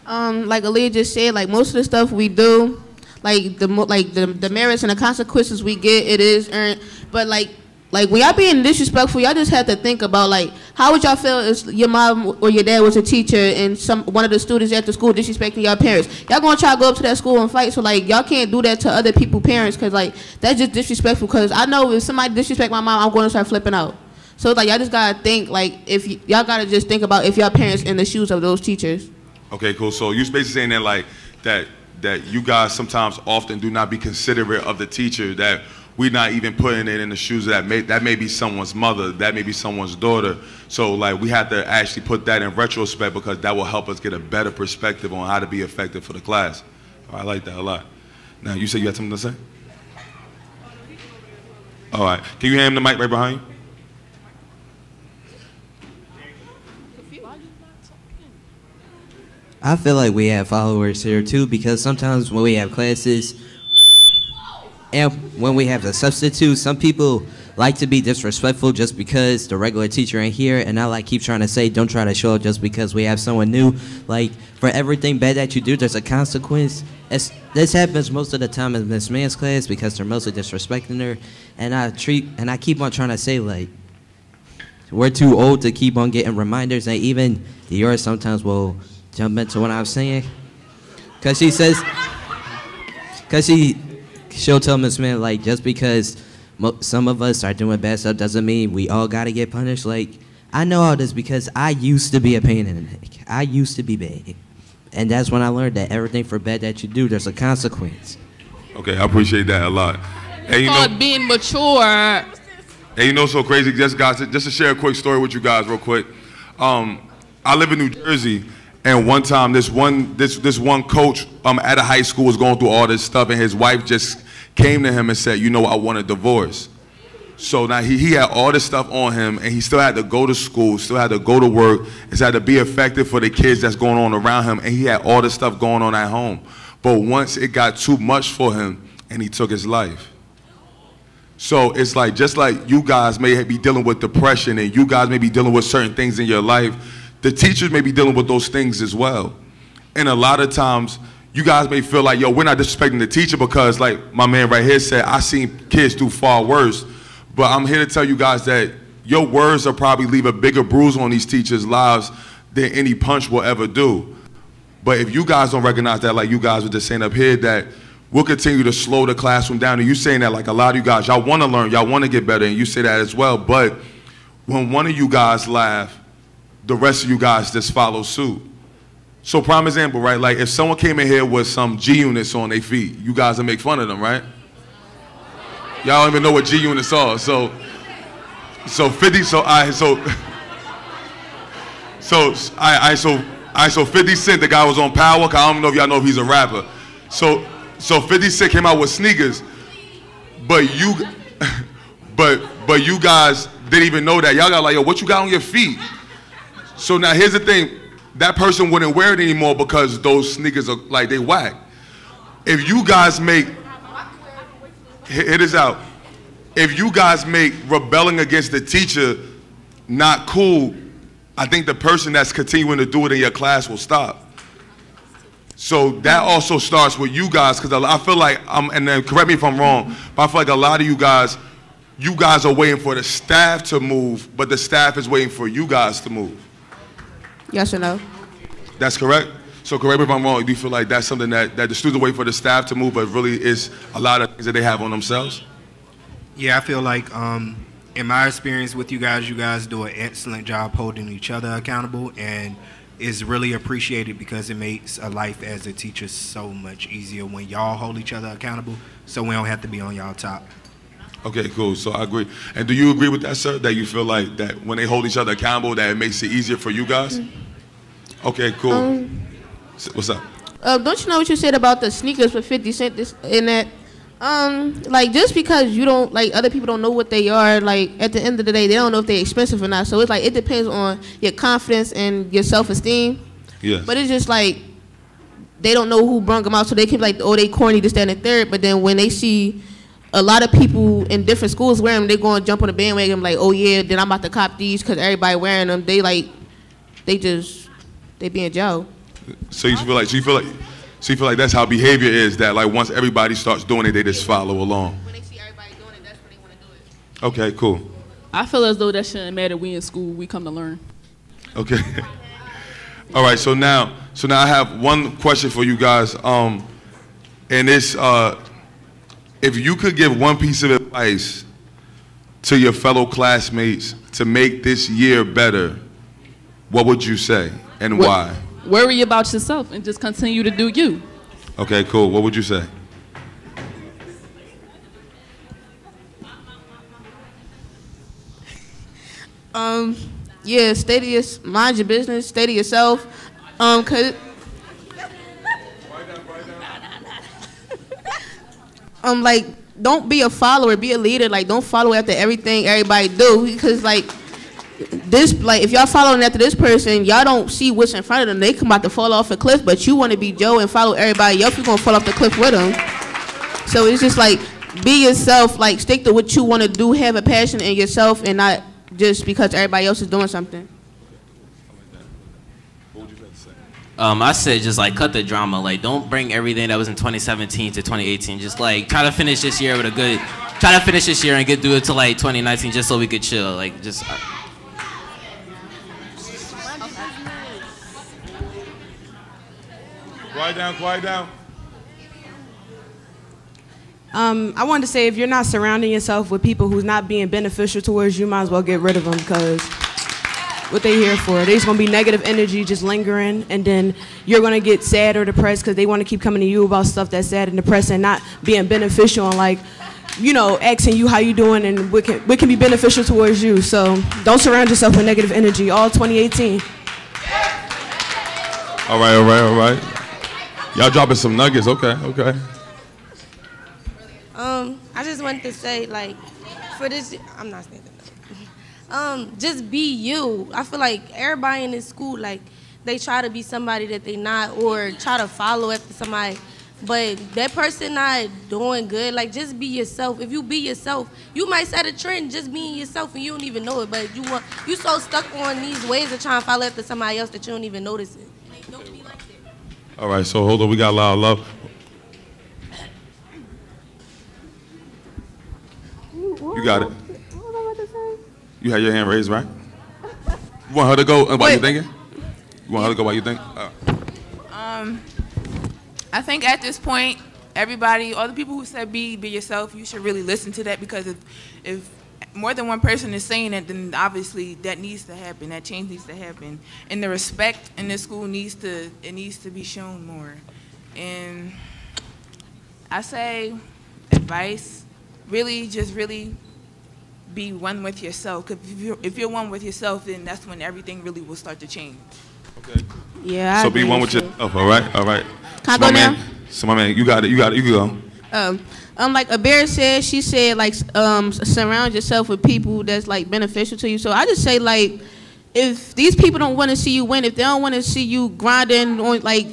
Like Aaliyah just said, like most of the stuff we do, like the merits and the consequences we get, it is earned. But like when y'all being disrespectful, y'all just have to think about like how would y'all feel if your mom or your dad was a teacher and one of the students at the school disrespecting y'all parents. Y'all gonna try to go up to that school and fight. So like y'all can't do that to other people's parents, because like that's just disrespectful. Because I know if somebody disrespect my mom, I'm going to start flipping out. So like y'all just gotta think like y'all gotta just think about if y'all parents in the shoes of those teachers. Okay, cool. So you basically saying that like that you guys sometimes often do not be considerate of the teacher, that we're not even putting it in the shoes of that may be someone's mother, that may be someone's daughter. So like we have to actually put that in retrospect because that will help us get a better perspective on how to be effective for the class. I like that a lot. Now you said you had something to say? All right. Can you hand him the mic right behind you? I feel like we have followers here too because sometimes when we have classes and when we have the substitute, some people like to be disrespectful just because the regular teacher ain't here, and I keep trying to say don't try to show up just because we have someone new. Like for everything bad that you do, there's a consequence. This happens most of the time in Miss Mann's class because they're mostly disrespecting her, and I keep on trying to say like we're too old to keep on getting reminders, and even Dior sometimes will jump into what I'm saying, cause she'll tell Miss Mann like just because some of us are doing bad stuff doesn't mean we all gotta get punished. Like I know all this because I used to be a pain in the neck. I used to be bad, and that's when I learned that everything for bad that you do, there's a consequence. Okay, I appreciate that a lot. And you know, being mature. And you know, so crazy. Just to share a quick story with you guys, real quick. I live in New Jersey. And one time, this one coach at a high school was going through all this stuff, and his wife just came to him and said, you know, I want a divorce. So now he had all this stuff on him, and he still had to go to school, still had to go to work, and still had to be effective for the kids that's going on around him, and he had all this stuff going on at home. But once it got too much for him, and he took his life. So it's like, just like you guys may be dealing with depression, and you guys may be dealing with certain things in your life, the teachers may be dealing with those things as well. And a lot of times, you guys may feel like, yo, we're not disrespecting the teacher because, like my man right here said, I seen kids do far worse. But I'm here to tell you guys that your words will probably leave a bigger bruise on these teachers' lives than any punch will ever do. But if you guys don't recognize that, like you guys were just saying up here, that we'll continue to slow the classroom down. And you saying that, like a lot of you guys, y'all want to learn, y'all want to get better, and you say that as well. But when one of you guys laugh, the rest of you guys just follow suit. So prime example, right? Like if someone came in here with some G units on their feet, you guys would make fun of them, right? Y'all don't even know what G units are. So 50 Cent, the guy was on Power. I don't know if y'all know if he's a rapper. So 50 Cent came out with sneakers, but you guys didn't even know that. Y'all got like, yo, what you got on your feet? So now here's the thing, that person wouldn't wear it anymore because those sneakers are like, they whack. If you guys make, hit this out. If you guys make rebelling against the teacher not cool, I think the person that's continuing to do it in your class will stop. So that also starts with you guys, because I feel like, and then correct me if I'm wrong, but I feel like a lot of you guys are waiting for the staff to move, but the staff is waiting for you guys to move. Yes or no? That's correct? So correct me if I'm wrong, do you feel like that's something that the students wait for the staff to move, but really is a lot of things that they have on themselves? Yeah, I feel like in my experience with you guys do an excellent job holding each other accountable, and is really appreciated because it makes a life as a teacher so much easier when y'all hold each other accountable, so we don't have to be on y'all top. Okay, cool. So I agree. And do you agree with that, sir? That you feel like that when they hold each other accountable, that it makes it easier for you guys? Okay, cool. What's up? Don't you know what you said about the sneakers for 50 Cent in that? Like just because you don't, like other people don't know what they are, like at the end of the day, they don't know if they're expensive or not. So it's like, it depends on your confidence and your self-esteem. Yeah. But it's just like, they don't know who brung them out, so they can be like, oh, they corny, this, that, and the third. But then when they see a lot of people in different schools wearing them, they go and jump on the bandwagon like, oh yeah, then I'm about to cop these because everybody wearing them. They be in jail. So you feel like that's how behavior is, that like once everybody starts doing it, they just follow along. When they see everybody doing it, that's when they want to do it. Okay, cool. I feel as though that shouldn't matter. We in school, we come to learn. Okay. All right, so now I have one question for you guys. And it's, if you could give one piece of advice to your fellow classmates to make this year better, what would you say and why? Worry about yourself and just continue to do you. Okay, cool. What would you say? yeah, mind your business, stay to yourself. Cause like, don't be a follower, be a leader. Like, don't follow after everything everybody do, because like if y'all following after this person, y'all don't see what's in front of them. They come about to fall off a cliff, but you want to be Joe and follow everybody else. You're gonna fall off the cliff with them. So it's just like, be yourself. Like, stick to what you want to do. Have a passion in yourself, and not just because everybody else is doing something. I said just like cut the drama. Like, don't bring everything that was in 2017 to 2018. Just like try to finish this year with a good. Try to finish this year and get through it to like 2019, just so we could chill. Like, just. Quiet down. I wanted to say, if you're not surrounding yourself with people who's not being beneficial towards you, might as well get rid of them, because what they here for? They just gonna be negative energy just lingering, and then you're gonna get sad or depressed because they want to keep coming to you about stuff that's sad and depressing, and not being beneficial and like, you know, asking you how you doing and what can be beneficial towards you. So don't surround yourself with negative energy all 2018. All right. Y'all dropping some nuggets. Okay. I just wanted to say, like, for this, I'm not saying that. Just be you. I feel like everybody in this school, like, they try to be somebody that they not, or try to follow after somebody, but that person not doing good. Like, just be yourself. If you be yourself, you might set a trend just being yourself and you don't even know it, but you so stuck on these ways of trying to follow after somebody else that you don't even notice it. Like, don't be like that. All right, so hold on. We got a lot of love. You got it. You had your hand raised, right? You want her to go while you thinking? You want her to go while you think? I think at this point, everybody, all the people who said be yourself, you should really listen to that, because if more than one person is saying it, then obviously that needs to happen. That change needs to happen, and the respect in this school needs to be shown more. And I say, advice, really be one with yourself. Cause if you're one with yourself, then that's when everything really will start to change. Okay. Yeah. So be one with yourself. All right. Can I go now? So my man, you got it. You can go. Like a bear said, she said, like, surround yourself with people that's like beneficial to you. So I just say, like, if these people don't want to see you win, if they don't want to see you grinding on, like,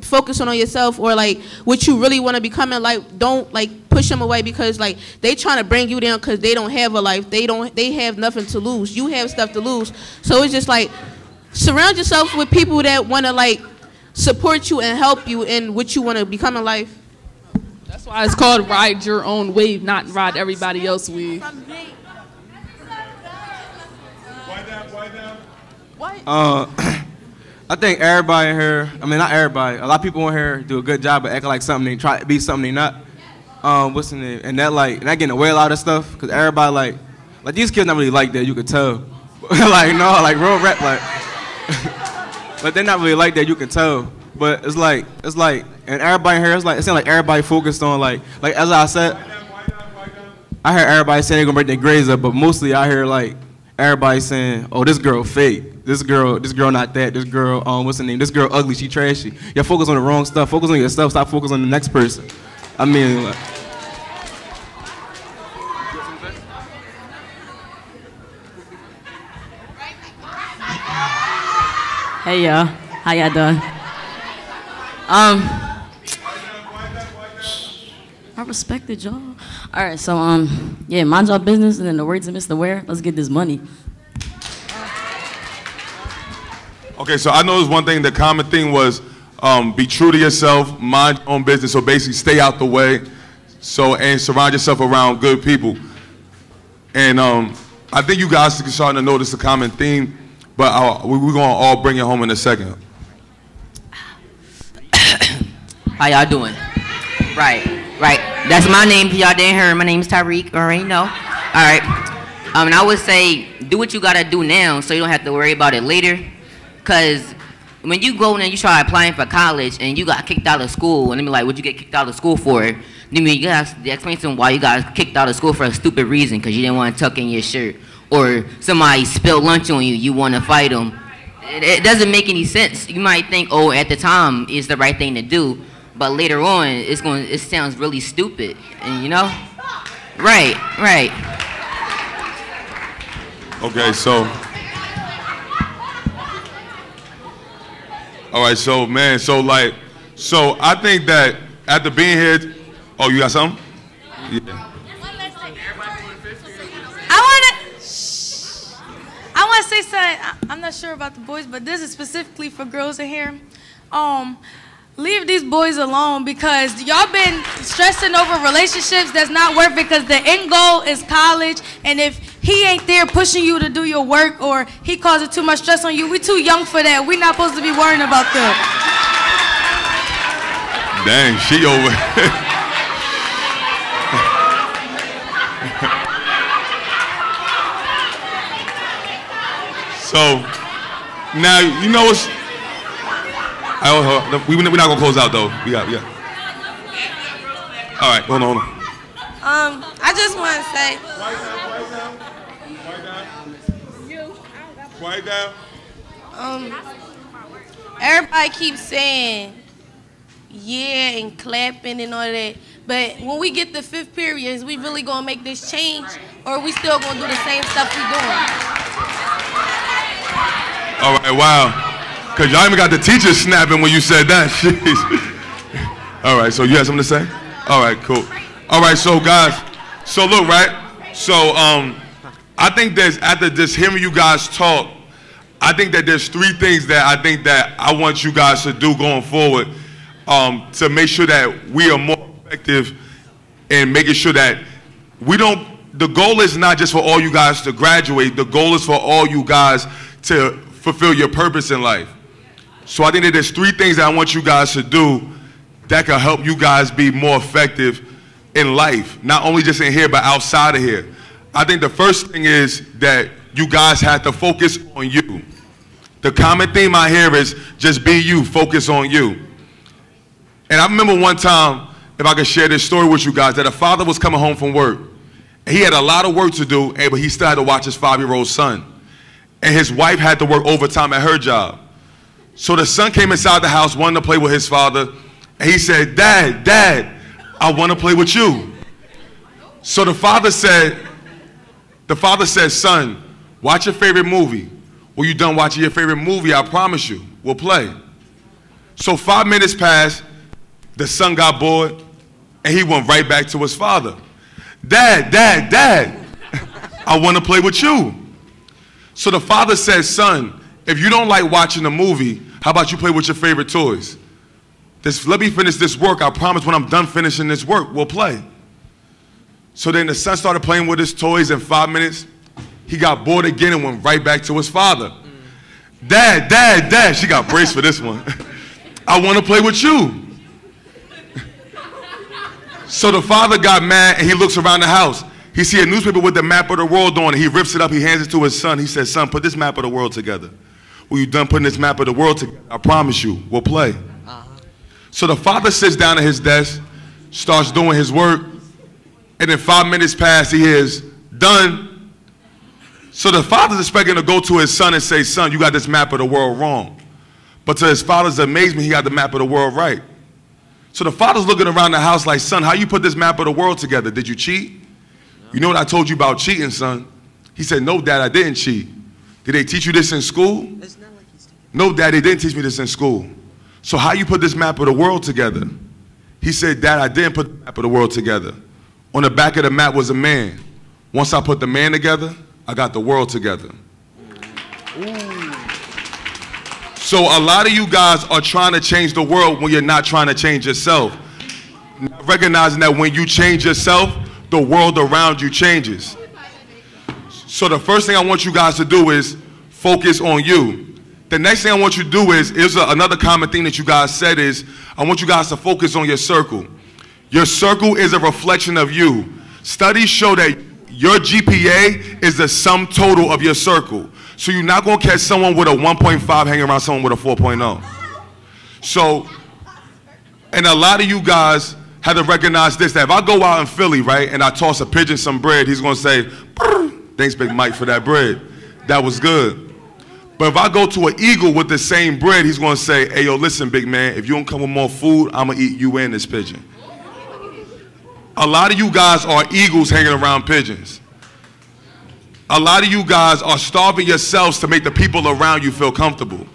focusing on yourself or like what you really want to becoming, like, don't like push them away, because like they trying to bring you down because they don't have a life. They have nothing to lose. You have stuff to lose. So it's just like, surround yourself with people that want to like support you and help you in what you want to become in life. That's why it's called ride your own wave, not ride everybody else's wave. I think everybody in here, I mean, not everybody, a lot of people in here do a good job of acting like something they try to be something they not. What's the name? And that getting away a lot of stuff, because everybody like these kids not really like that, you could tell. Like, no, like real rap, like, but they're not really like that, you can tell. But it's like, and everybody in here, it seems like everybody focused on like as I said, I heard everybody saying they're gonna break their grades up, but mostly I hear like everybody saying, oh, this girl fake. This girl not that. This girl, what's her name? This girl ugly, she trashy. Y'all focus on the wrong stuff. Focus on yourself, stop focusing on the next person. I mean, like, hey y'all, how y'all doing? I respected y'all. All right, so yeah, mind y'all business, and in the words of Mr. Ware, let's get this money. Okay, so I know there's one thing, the common thing was be true to yourself, mind your own business, so basically stay out the way, and surround yourself around good people. And I think you guys are starting to notice a common theme, but we're going to all bring it home in a second. How y'all doing? Right. That's my name, if y'all didn't hear. My name's Tyreek, already know. All right. And I would say, do what you gotta do now so you don't have to worry about it later. Because when you go and you try applying for college and you got kicked out of school, and they be like, what'd you get kicked out of school for? Then you gotta explain to them why you got kicked out of school for a stupid reason, because you didn't want to tuck in your shirt. or somebody spilled lunch on you, you want to fight them. It doesn't make any sense. You might think, oh, at the time it's the right thing to do, but later on it sounds really stupid, and you know, right. Okay, so. All right, so man, so I think that after being here, oh, you got something? Yeah. I want to say something. I'm not sure about the boys, but this is specifically for girls in here. Leave these boys alone because y'all been stressing over relationships that's not worth it because the end goal is college, and if he ain't there pushing you to do your work or he causing too much stress on you, we too young for that. We not supposed to be worrying about that. Dang, she over. So, now, you know what's... We're not going to close out, though. Yeah. All right, hold on. I just want to say... Quiet down. Everybody keeps saying, yeah, and clapping and all that. But when we get the fifth period, is we really going to make this change? Or are we still going to do the same stuff we doing? All right, wow. Because y'all even got the teachers snapping when you said that. All right, so you have something to say? All right, cool. All right, so guys, so look, right? So I think after just hearing you guys talk, I think that there's three things that I think that I want you guys to do going forward to make sure that we are more effective in making sure that the goal is not just for all you guys to graduate, the goal is for all you guys to fulfill your purpose in life. So I think that there's three things that I want you guys to do that can help you guys be more effective in life, not only just in here, but outside of here. I think the first thing is that you guys have to focus on you. The common theme I hear is just be you, focus on you. And I remember one time, if I could share this story with you guys, that a father was coming home from work. And he had a lot of work to do, but he still had to watch his 5-year-old son. And his wife had to work overtime at her job. So the son came inside the house, wanted to play with his father, and he said, Dad, I want to play with you. So the father said, son, watch your favorite movie. When you're done watching your favorite movie, I promise you, we'll play. So 5 minutes passed, the son got bored, and he went right back to his father. Dad, I want to play with you. So the father said, son, if you don't like watching the movie, how about you play with your favorite toys? Let me finish this work. I promise when I'm done finishing this work, we'll play. So then the son started playing with his toys. In 5 minutes, he got bored again and went right back to his father. Dad, she got braced for this one. I want to play with you. So the father got mad and he looks around the house. He sees a newspaper with the map of the world on it. He rips it up, he hands it to his son. He says, son, put this map of the world together. When you're done putting this map of the world together, I promise you, we'll play. So the father sits down at his desk, starts doing his work, and then 5 minutes pass, he hears, done. So the father's expecting to go to his son and say, son, you got this map of the world wrong. But to his father's amazement, he got the map of the world right. So the father's looking around the house like, son, how you put this map of the world together? Did you cheat? You know what I told you about cheating, son? He said, no, Dad, I didn't cheat. Did they teach you this in school? No, Dad, they didn't teach me this in school. So how you put this map of the world together? He said, Dad, I didn't put the map of the world together. On the back of the map was a man. Once I put the man together, I got the world together. So a lot of you guys are trying to change the world when you're not trying to change yourself. Not recognizing that when you change yourself, the world around you changes. So the first thing I want you guys to do is focus on you. The next thing I want you to do is another common thing that you guys said is, I want you guys to focus on your circle. Your circle is a reflection of you. Studies show that your GPA is the sum total of your circle. So you're not going to catch someone with a 1.5 hanging around someone with a 4.0. So, and a lot of you guys have to recognize this, that if I go out in Philly, right, and I toss a pigeon some bread, he's going to say, Thanks, Big Mike, for that bread. That was good. But if I go to an eagle with the same bread, he's going to say, hey, yo, listen, big man, if you don't come with more food, I'm going to eat you and this pigeon. A lot of you guys are eagles hanging around pigeons. A lot of you guys are starving yourselves to make the people around you feel comfortable.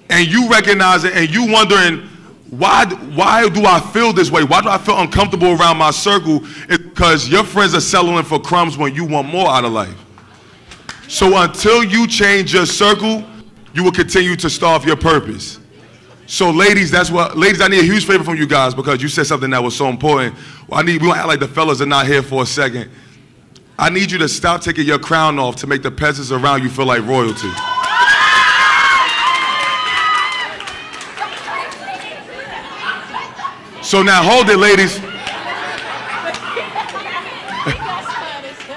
And you recognize it, and you wondering, why do I feel this way? Why do I feel uncomfortable around my circle? It's because your friends are settling for crumbs when you want more out of life. So until you change your circle, you will continue to starve your purpose. So ladies, ladies, I need a huge favor from you guys because you said something that was so important. Well, we don't act like the fellas are not here for a second. I need you to stop taking your crown off to make the peasants around you feel like royalty. So now hold it, ladies.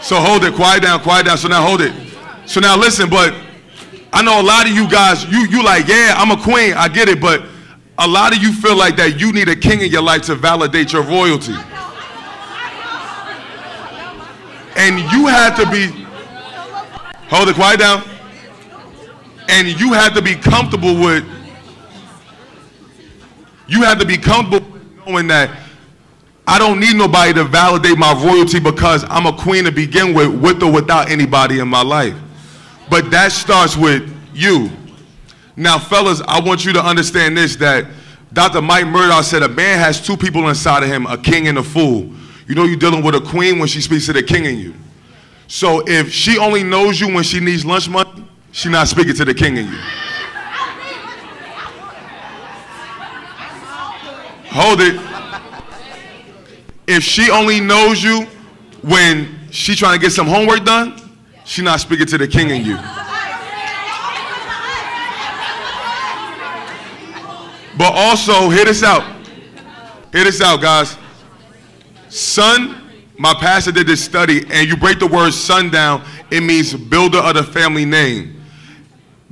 So hold it, quiet down. So now hold it. So now listen, but I know a lot of you guys, you like, yeah, I'm a queen, I get it, but a lot of you feel like that you need a king in your life to validate your royalty. And you had to be, hold it, quiet down. And you had to be comfortable with, knowing that I don't need nobody to validate my royalty because I'm a queen to begin with or without anybody in my life. But that starts with you. Now, fellas, I want you to understand this, that Dr. Mike Murdoch said a man has two people inside of him, a king and a fool. You know you're dealing with a queen when she speaks to the king in you. So if she only knows you when she needs lunch money, she's not speaking to the king in you. Hold it. If she only knows you when she's trying to get some homework done, she's not speaking to the king in you. But also, hear this out. Hear this out, guys. Son, my pastor did this study, and you break the word son down, it means builder of the family name.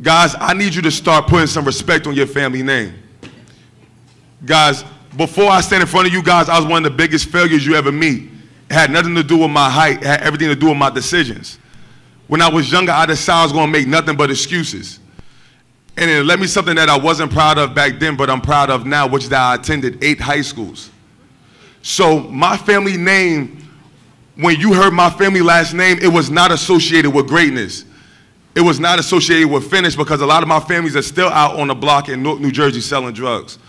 Guys, I need you to start putting some respect on your family name. Guys, before I stand in front of you guys, I was one of the biggest failures you ever meet. It had nothing to do with my height. It had everything to do with my decisions. When I was younger, I decided I was going to make nothing but excuses. And it led me something that I wasn't proud of back then, but I'm proud of now, which is that I attended 8 high schools. So my family name, when you heard my family last name, it was not associated with greatness. It was not associated with finish because a lot of my families are still out on the block in Newark, New Jersey selling drugs.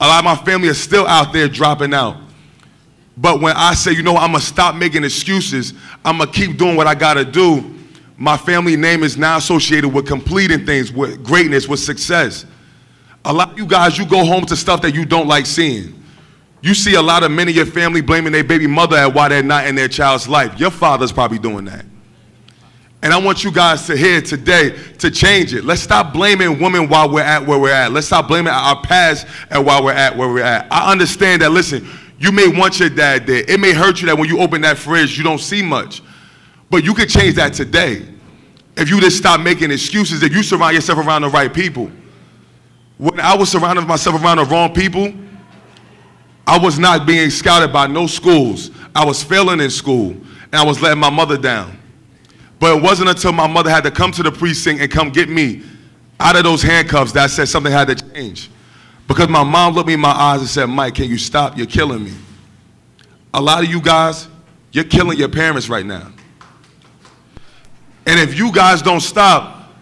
A lot of my family is still out there dropping out. But when I say, you know what, I'm going to stop making excuses, I'm going to keep doing what I got to do, my family name is now associated with completing things, with greatness, with success. A lot of you guys, you go home to stuff that you don't like seeing. You see a lot of men in your family blaming their baby mother at why they're not in their child's life. Your father's probably doing that. And I want you guys to hear today to change it. Let's stop blaming women while we're at where we're at. Let's stop blaming our past and while we're at where we're at. I understand that, listen, you may want your dad there. It may hurt you that when you open that fridge, you don't see much. But you can change that today. If you just stop making excuses, if you surround yourself around the right people. When I was surrounding myself around the wrong people, I was not being scouted by no schools. I was failing in school, and I was letting my mother down. But it wasn't until my mother had to come to the precinct and come get me out of those handcuffs that I said something had to change. Because my mom looked me in my eyes and said, Mike, can you stop? You're killing me. A lot of you guys, you're killing your parents right now. And if you guys don't stop,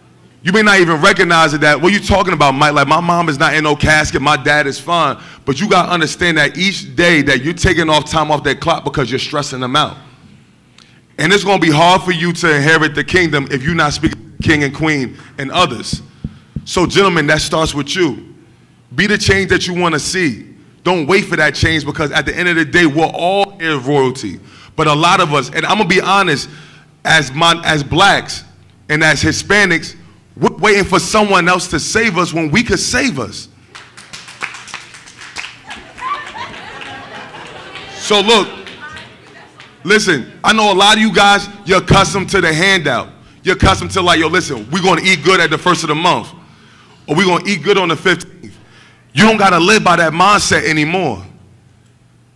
you may not even recognize it that, what are you talking about, Mike? Like, my mom is not in no casket, my dad is fine. But you got to understand that each day that you're taking off time off that clock because you're stressing them out. And it's going to be hard for you to inherit the kingdom if you're not speaking king and queen and others. So, gentlemen, that starts with you. Be the change that you want to see. Don't wait for that change because at the end of the day, we're all in royalty. But a lot of us, and I'm going to be honest, as blacks and as Hispanics, we're waiting for someone else to save us when we could save us. So look, listen, I know a lot of you guys, you're accustomed to the handout. You're accustomed to like, yo, listen, we're going to eat good at the first of the month. Or we're going to eat good on the 15th. You don't got to live by that mindset anymore.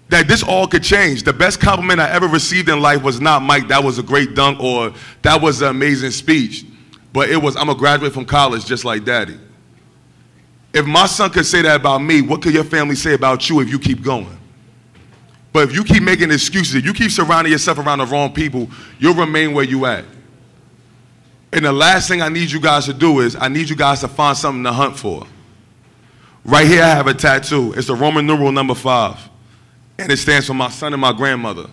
that this all could change. The best compliment I ever received in life was not, Mike, that was a great dunk, or that was an amazing speech. But it was, I'm a graduate from college just like daddy. If my son could say that about me, what could your family say about you if you keep going? But if you keep making excuses, if you keep surrounding yourself around the wrong people, you'll remain where you at. And the last thing I need you guys to do is, I need you guys to find something to hunt for. Right here I have a tattoo. It's the Roman numeral number 5. And it stands for my son and my grandmother.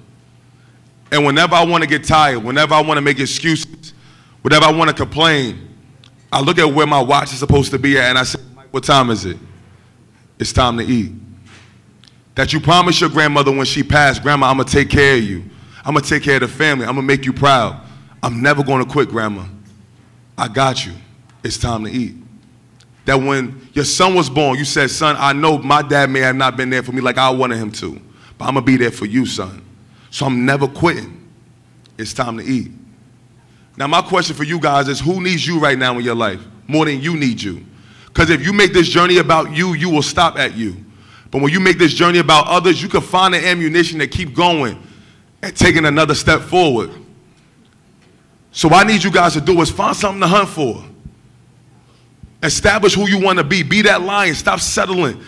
And whenever I want to get tired, whenever I want to make excuses, whenever I want to complain, I look at where my watch is supposed to be at and I say, what time is it? It's time to eat. That you promised your grandmother when she passed, Grandma, I'm going to take care of you. I'm going to take care of the family. I'm going to make you proud. I'm never going to quit, Grandma. I got you. It's time to eat. That when your son was born, you said, son, I know my dad may have not been there for me like I wanted him to, but I'm going to be there for you, son. So I'm never quitting. It's time to eat. Now, my question for you guys is, who needs you right now in your life more than you need you? Because if you make this journey about you, you will stop at you. But when you make this journey about others, you can find the ammunition to keep going and taking another step forward. So what I need you guys to do is find something to hunt for. Establish who you want to be. Be that lion. Stop settling.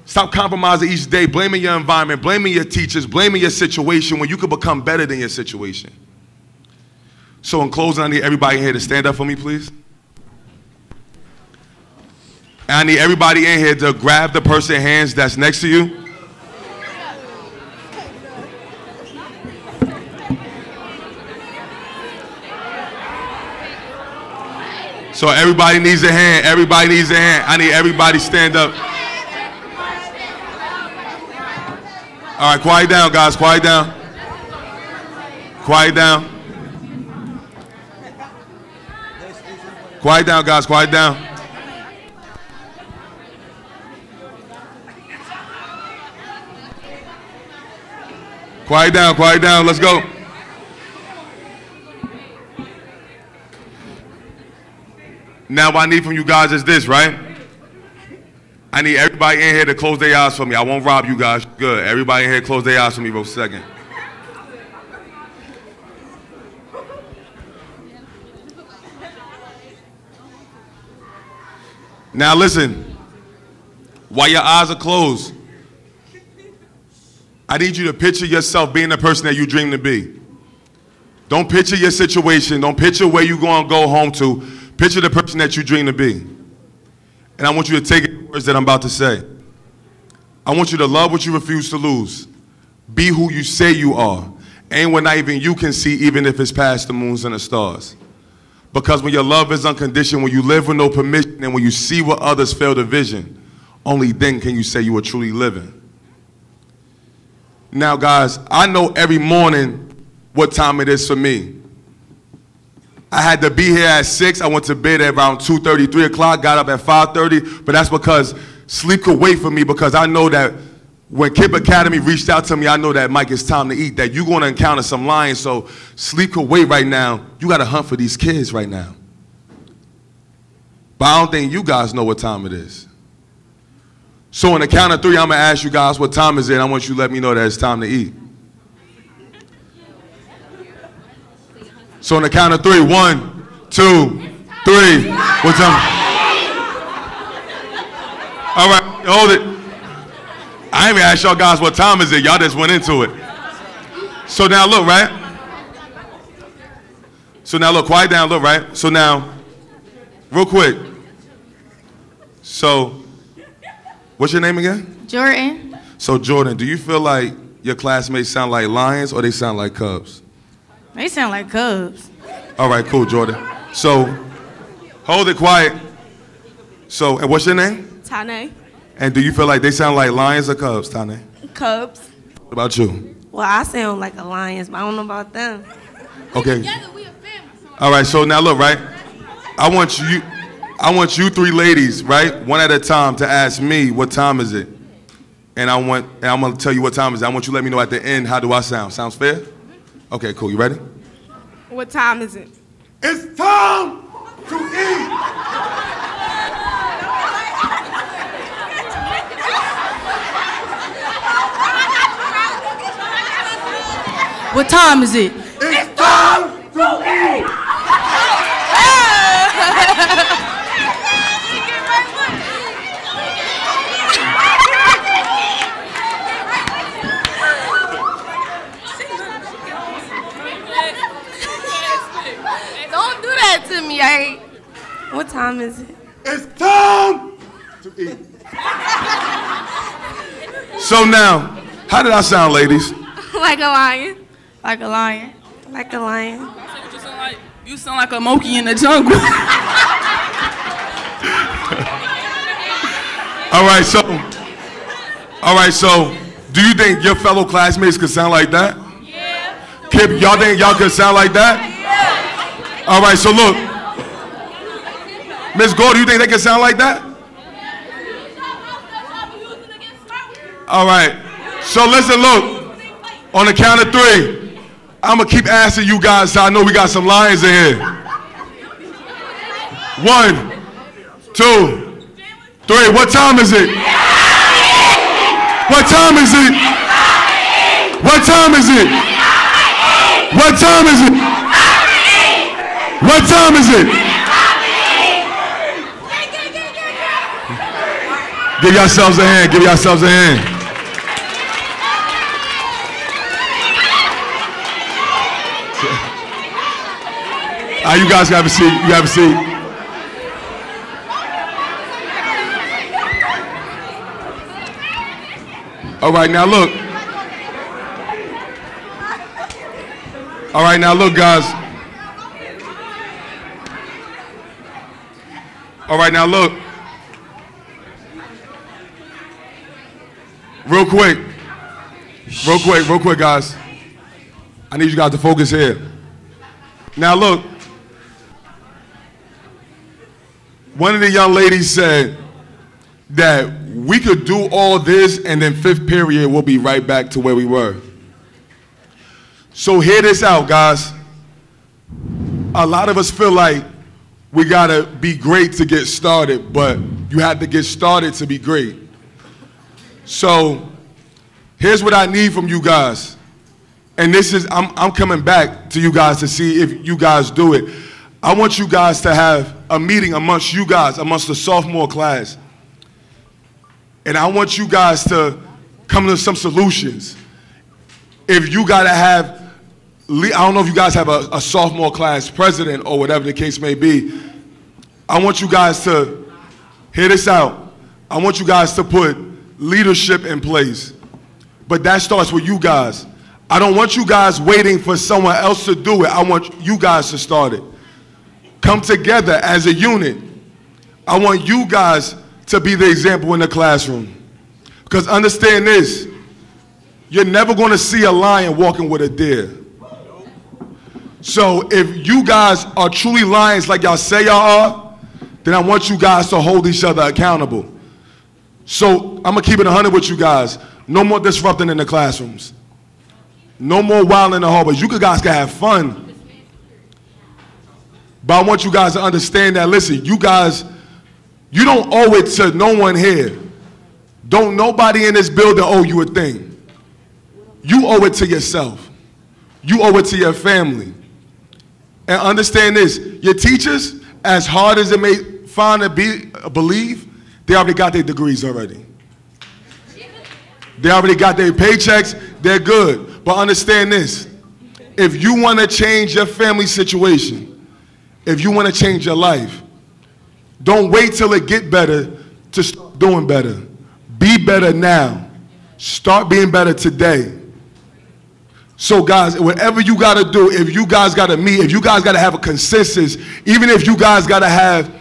Stop compromising each day, blaming your environment, blaming your teachers, blaming your situation when you could become better than your situation. So in closing, I need everybody in here to stand up for me, please. And I need everybody in here to grab the person's hands that's next to you. So everybody needs a hand. Everybody needs a hand. I need everybody stand up. All right, quiet down, guys. Quiet down. Quiet down. Quiet down, guys. Quiet down. Quiet down. Quiet down. Let's go. Now what I need from you guys is this, right? I need everybody in here to close their eyes for me. I won't rob you guys. Good. Everybody in here close their eyes for me for a second. Now listen. While your eyes are closed, I need you to picture yourself being the person that you dream to be. Don't picture your situation. Don't picture where you're going to go home to. Picture the person that you dream to be. And I want you to take the words that I'm about to say. I want you to love what you refuse to lose. Be who you say you are. Ain't what not even you can see, even if it's past the moons and the stars. Because when your love is unconditional, when you live with no permission, and when you see what others fail to vision, only then can you say you are truly living. Now, guys, I know every morning what time it is for me. I had to be here at 6. I went to bed at around 2:30, 3 o'clock, got up at 5:30, but that's because sleep could wait for me, because I know that when Kip Academy reached out to me, I know that, Mike, it's time to eat, that you're going to encounter some lions, so sleep could wait right now. You got to hunt for these kids right now. But I don't think you guys know what time it is. So on the count of 3, I'm going to ask you guys what time is it, and I want you to let me know that it's time to eat. So on the count of 3, 1, 2, 3. What time? All right, hold it. I ain't even asked y'all guys what time is it. Y'all just went into it. So now look, right? So now look, quiet down, look, right? So now, real quick. So, what's your name again? Jordan. So Jordan, do you feel like your classmates sound like lions or they sound like cubs? They sound like cubs. All right, cool, Jordan. So, hold it quiet. So, and what's your name? Tane. And do you feel like they sound like lions or cubs, Tane? Cubs. What about you? Well, I sound like a lion, but I don't know about them. Okay. All right, so now look, right? I want you 3 ladies, right? One at a time to ask me what time is it. And I'm gonna tell you what time is it. I want you to let me know at the end, how do I sound? Sounds fair? Okay, cool. You ready? What time is it? It's time to eat. What time is it? It's time to eat. Don't do that to me, alright? What time is it? It's time to eat. So now, how did I sound, ladies? Like a lion. Like a lion. Like a lion. You sound like a monkey in the jungle. All right, so do you think your fellow classmates could sound like that? Yeah. Kip, y'all think y'all could sound like that? Yeah. All right, so look. Miss Gore, do you think they can sound like that? All right. So listen, look. On the count of 3, I'm going to keep asking you guys so I know we got some lions in here. 1, 2, 3. What time is it? What time is it? What time is it? What time is it? What time is it? Give yourselves a hand. Give yourselves a hand. You guys have a seat. You have a seat. All right, now look. All right, now look, guys. All right, now look. Real quick, guys. I need you guys to focus here. Now look. One of the young ladies said that we could do all this and then 5th period we'll be right back to where we were. So hear this out, guys. A lot of us feel like we gotta be great to get started, but you have to get started to be great. So here's what I need from you guys. And this is, I'm coming back to you guys to see if you guys do it. I want you guys to have a meeting amongst you guys, amongst the sophomore class. And I want you guys to come to some solutions. If you gotta have, I don't know if you guys have a sophomore class president or whatever the case may be. I want you guys to, hear this out. I want you guys to put leadership in place. But that starts with you guys. I don't want you guys waiting for someone else to do it. I want you guys to start it. Come together as a unit. I want you guys to be the example in the classroom. Because understand this, you're never going to see a lion walking with a deer. So if you guys are truly lions like y'all say y'all are, then I want you guys to hold each other accountable. So I'm going to keep it 100 with you guys. No more disrupting in the classrooms. No more wilding in the hallways. You guys can have fun. But I want you guys to understand that, listen, you guys, you don't owe it to no one here. Don't nobody in this building owe you a thing. You owe it to yourself. You owe it to your family. And understand this, your teachers, as hard as it may find to believe, they already got their degrees already. They already got their paychecks, they're good. But understand this, if you want to change your family situation, if you want to change your life, don't wait till it get better to start doing better. Be better now. Start being better today. So guys, whatever you got to do, if you guys got to meet, if you guys got to have a consensus, even if you guys got to have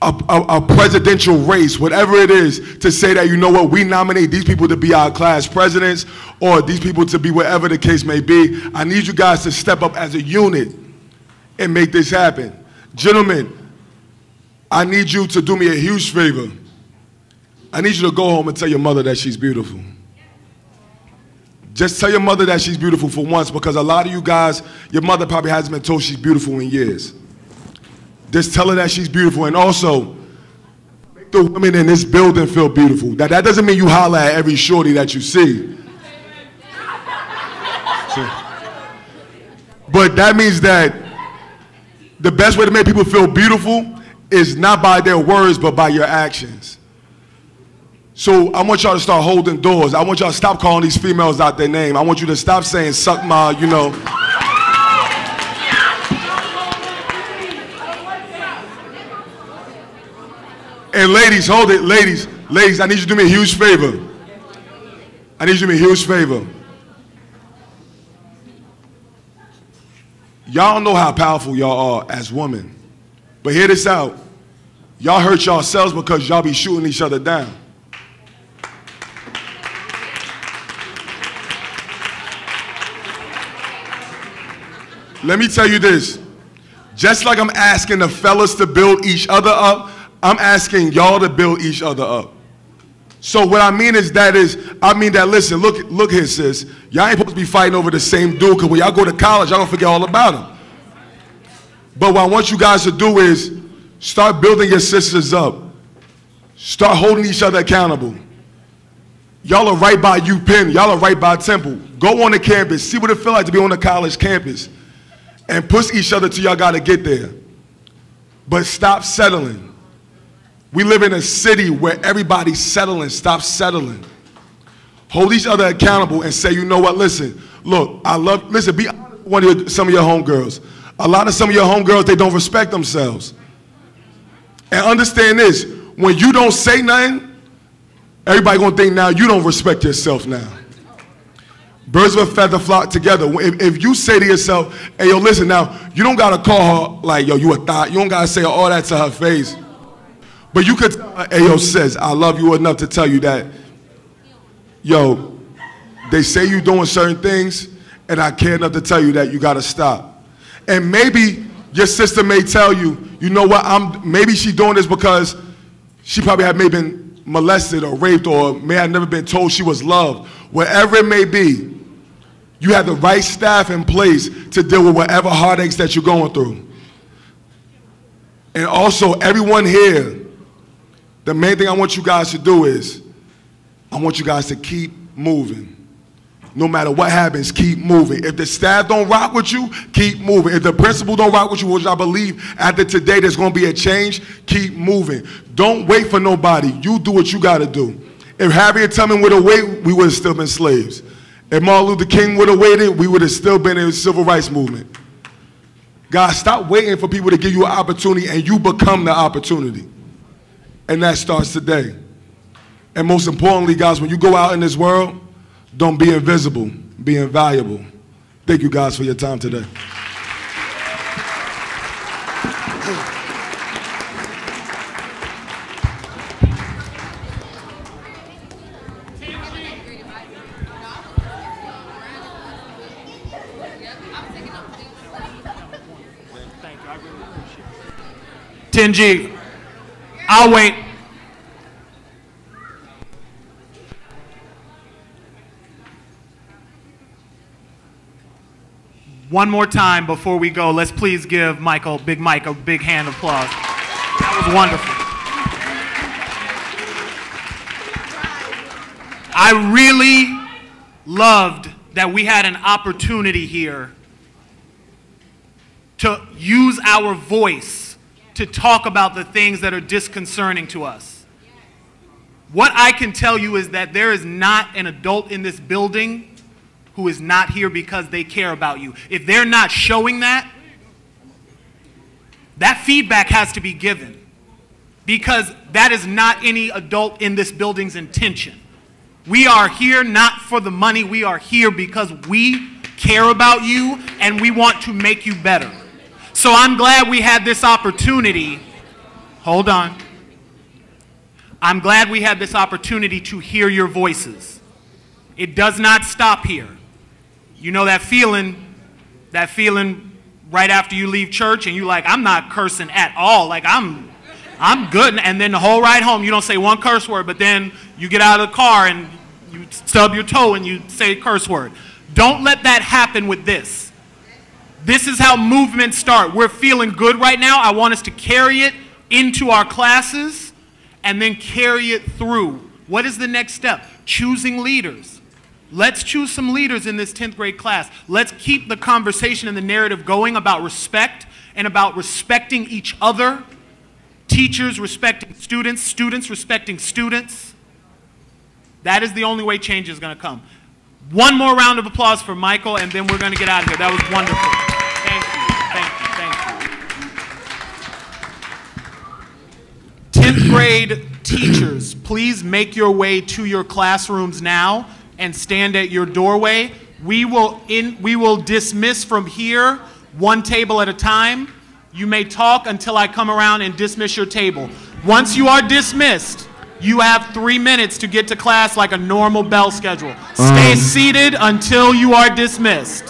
a presidential race, whatever it is, to say that, you know what, we nominate these people to be our class presidents or these people to be whatever the case may be, I need you guys to step up as a unit and make this happen. Gentlemen, I need you to do me a huge favor. I need you to go home and tell your mother that she's beautiful. Just tell your mother that she's beautiful for once, because a lot of you guys, your mother probably hasn't been told she's beautiful in years. Just tell her that she's beautiful, and also make the women in this building feel beautiful. That doesn't mean you holler at every shorty that you see. But that means that the best way to make people feel beautiful is not by their words, but by your actions. So I want y'all to start holding doors. I want y'all to stop calling these females out their name. I want you to stop saying, suck my, you know. And ladies, hold it, ladies, I need you to do me a huge favor. I need you to do me a huge favor. Y'all know how powerful y'all are as women. But hear this out. Y'all hurt yourselves because y'all be shooting each other down. Let me tell you this. Just like I'm asking the fellas to build each other up, I'm asking y'all to build each other up. So what I mean is that listen, look here, sis. Y'all ain't supposed to be fighting over the same dude, because when y'all go to college, y'all don't forget all about him. But what I want you guys to do is start building your sisters up. Start holding each other accountable. Y'all are right by UPenn. Y'all are right by Temple. Go on the campus. See what it feels like to be on the college campus. And push each other till y'all got to get there. But stop settling. We live in a city where everybody's settling. Stop settling. Hold each other accountable and say, you know what, listen, look, listen, be honest with some of your homegirls. A lot of some of your homegirls, they don't respect themselves. And understand this, when you don't say nothing, everybody gonna think now you don't respect yourself now. Birds of a feather flock together. If you say to yourself, hey, yo, listen, now, you don't gotta call her like, yo, you a thought. You don't gotta say all that to her face. But you could tell her, hey, yo, sis, I love you enough to tell you that, yo, they say you doing certain things, and I care enough to tell you that you gotta stop. And maybe your sister may tell you, you know what, maybe she doing this because she probably had maybe been molested or raped or may have never been told she was loved. Whatever it may be, you have the right staff in place to deal with whatever heartaches that you're going through. And also, everyone here, the main thing I want you guys to do is, I want you guys to keep moving. No matter what happens, keep moving. If the staff don't rock with you, keep moving. If the principal don't rock with you, which I believe after today there's going to be a change, keep moving. Don't wait for nobody. You do what you got to do. If Harriet Tubman would have waited, we would have still been slaves. If Martin Luther King would have waited, we would have still been in the civil rights movement. Guys, stop waiting for people to give you an opportunity and you become the opportunity. And that starts today. And most importantly, guys, when you go out in this world, don't be invisible, be invaluable. Thank you guys for your time today. Thank you, I really appreciate it. 10G, I'll wait. One more time before we go, let's please give Michael, Big Mike, a big hand of applause. That was wonderful. I really loved that we had an opportunity here to use our voice to talk about the things that are disconcerting to us. What I can tell you is that there is not an adult in this building who is not here because they care about you. If they're not showing that, that feedback has to be given, because that is not any adult in this building's intention. We are here not for the money. We are here because we care about you and we want to make you better. So I'm glad we had this opportunity. Hold on. I'm glad we had this opportunity to hear your voices. It does not stop here. You know that feeling right after you leave church and you're like, I'm not cursing at all. Like, I'm good. And then the whole ride home, you don't say one curse word, but then you get out of the car and you stub your toe and you say a curse word. Don't let that happen with this. This is how movements start. We're feeling good right now. I want us to carry it into our classes and then carry it through. What is the next step? Choosing leaders. Let's choose some leaders in this 10th grade class. Let's keep the conversation and the narrative going about respect and about respecting each other. Teachers respecting students, students respecting students. That is the only way change is going to come. One more round of applause for Michael, and then we're going to get out of here. That was wonderful. Thank you, thank you, thank you. 10th grade teachers, please make your way to your classrooms now and stand at your doorway. We will dismiss from here, one table at a time. You may talk until I come around and dismiss your table. Once you are dismissed, you have 3 minutes to get to class like a normal bell schedule. Stay seated until you are dismissed.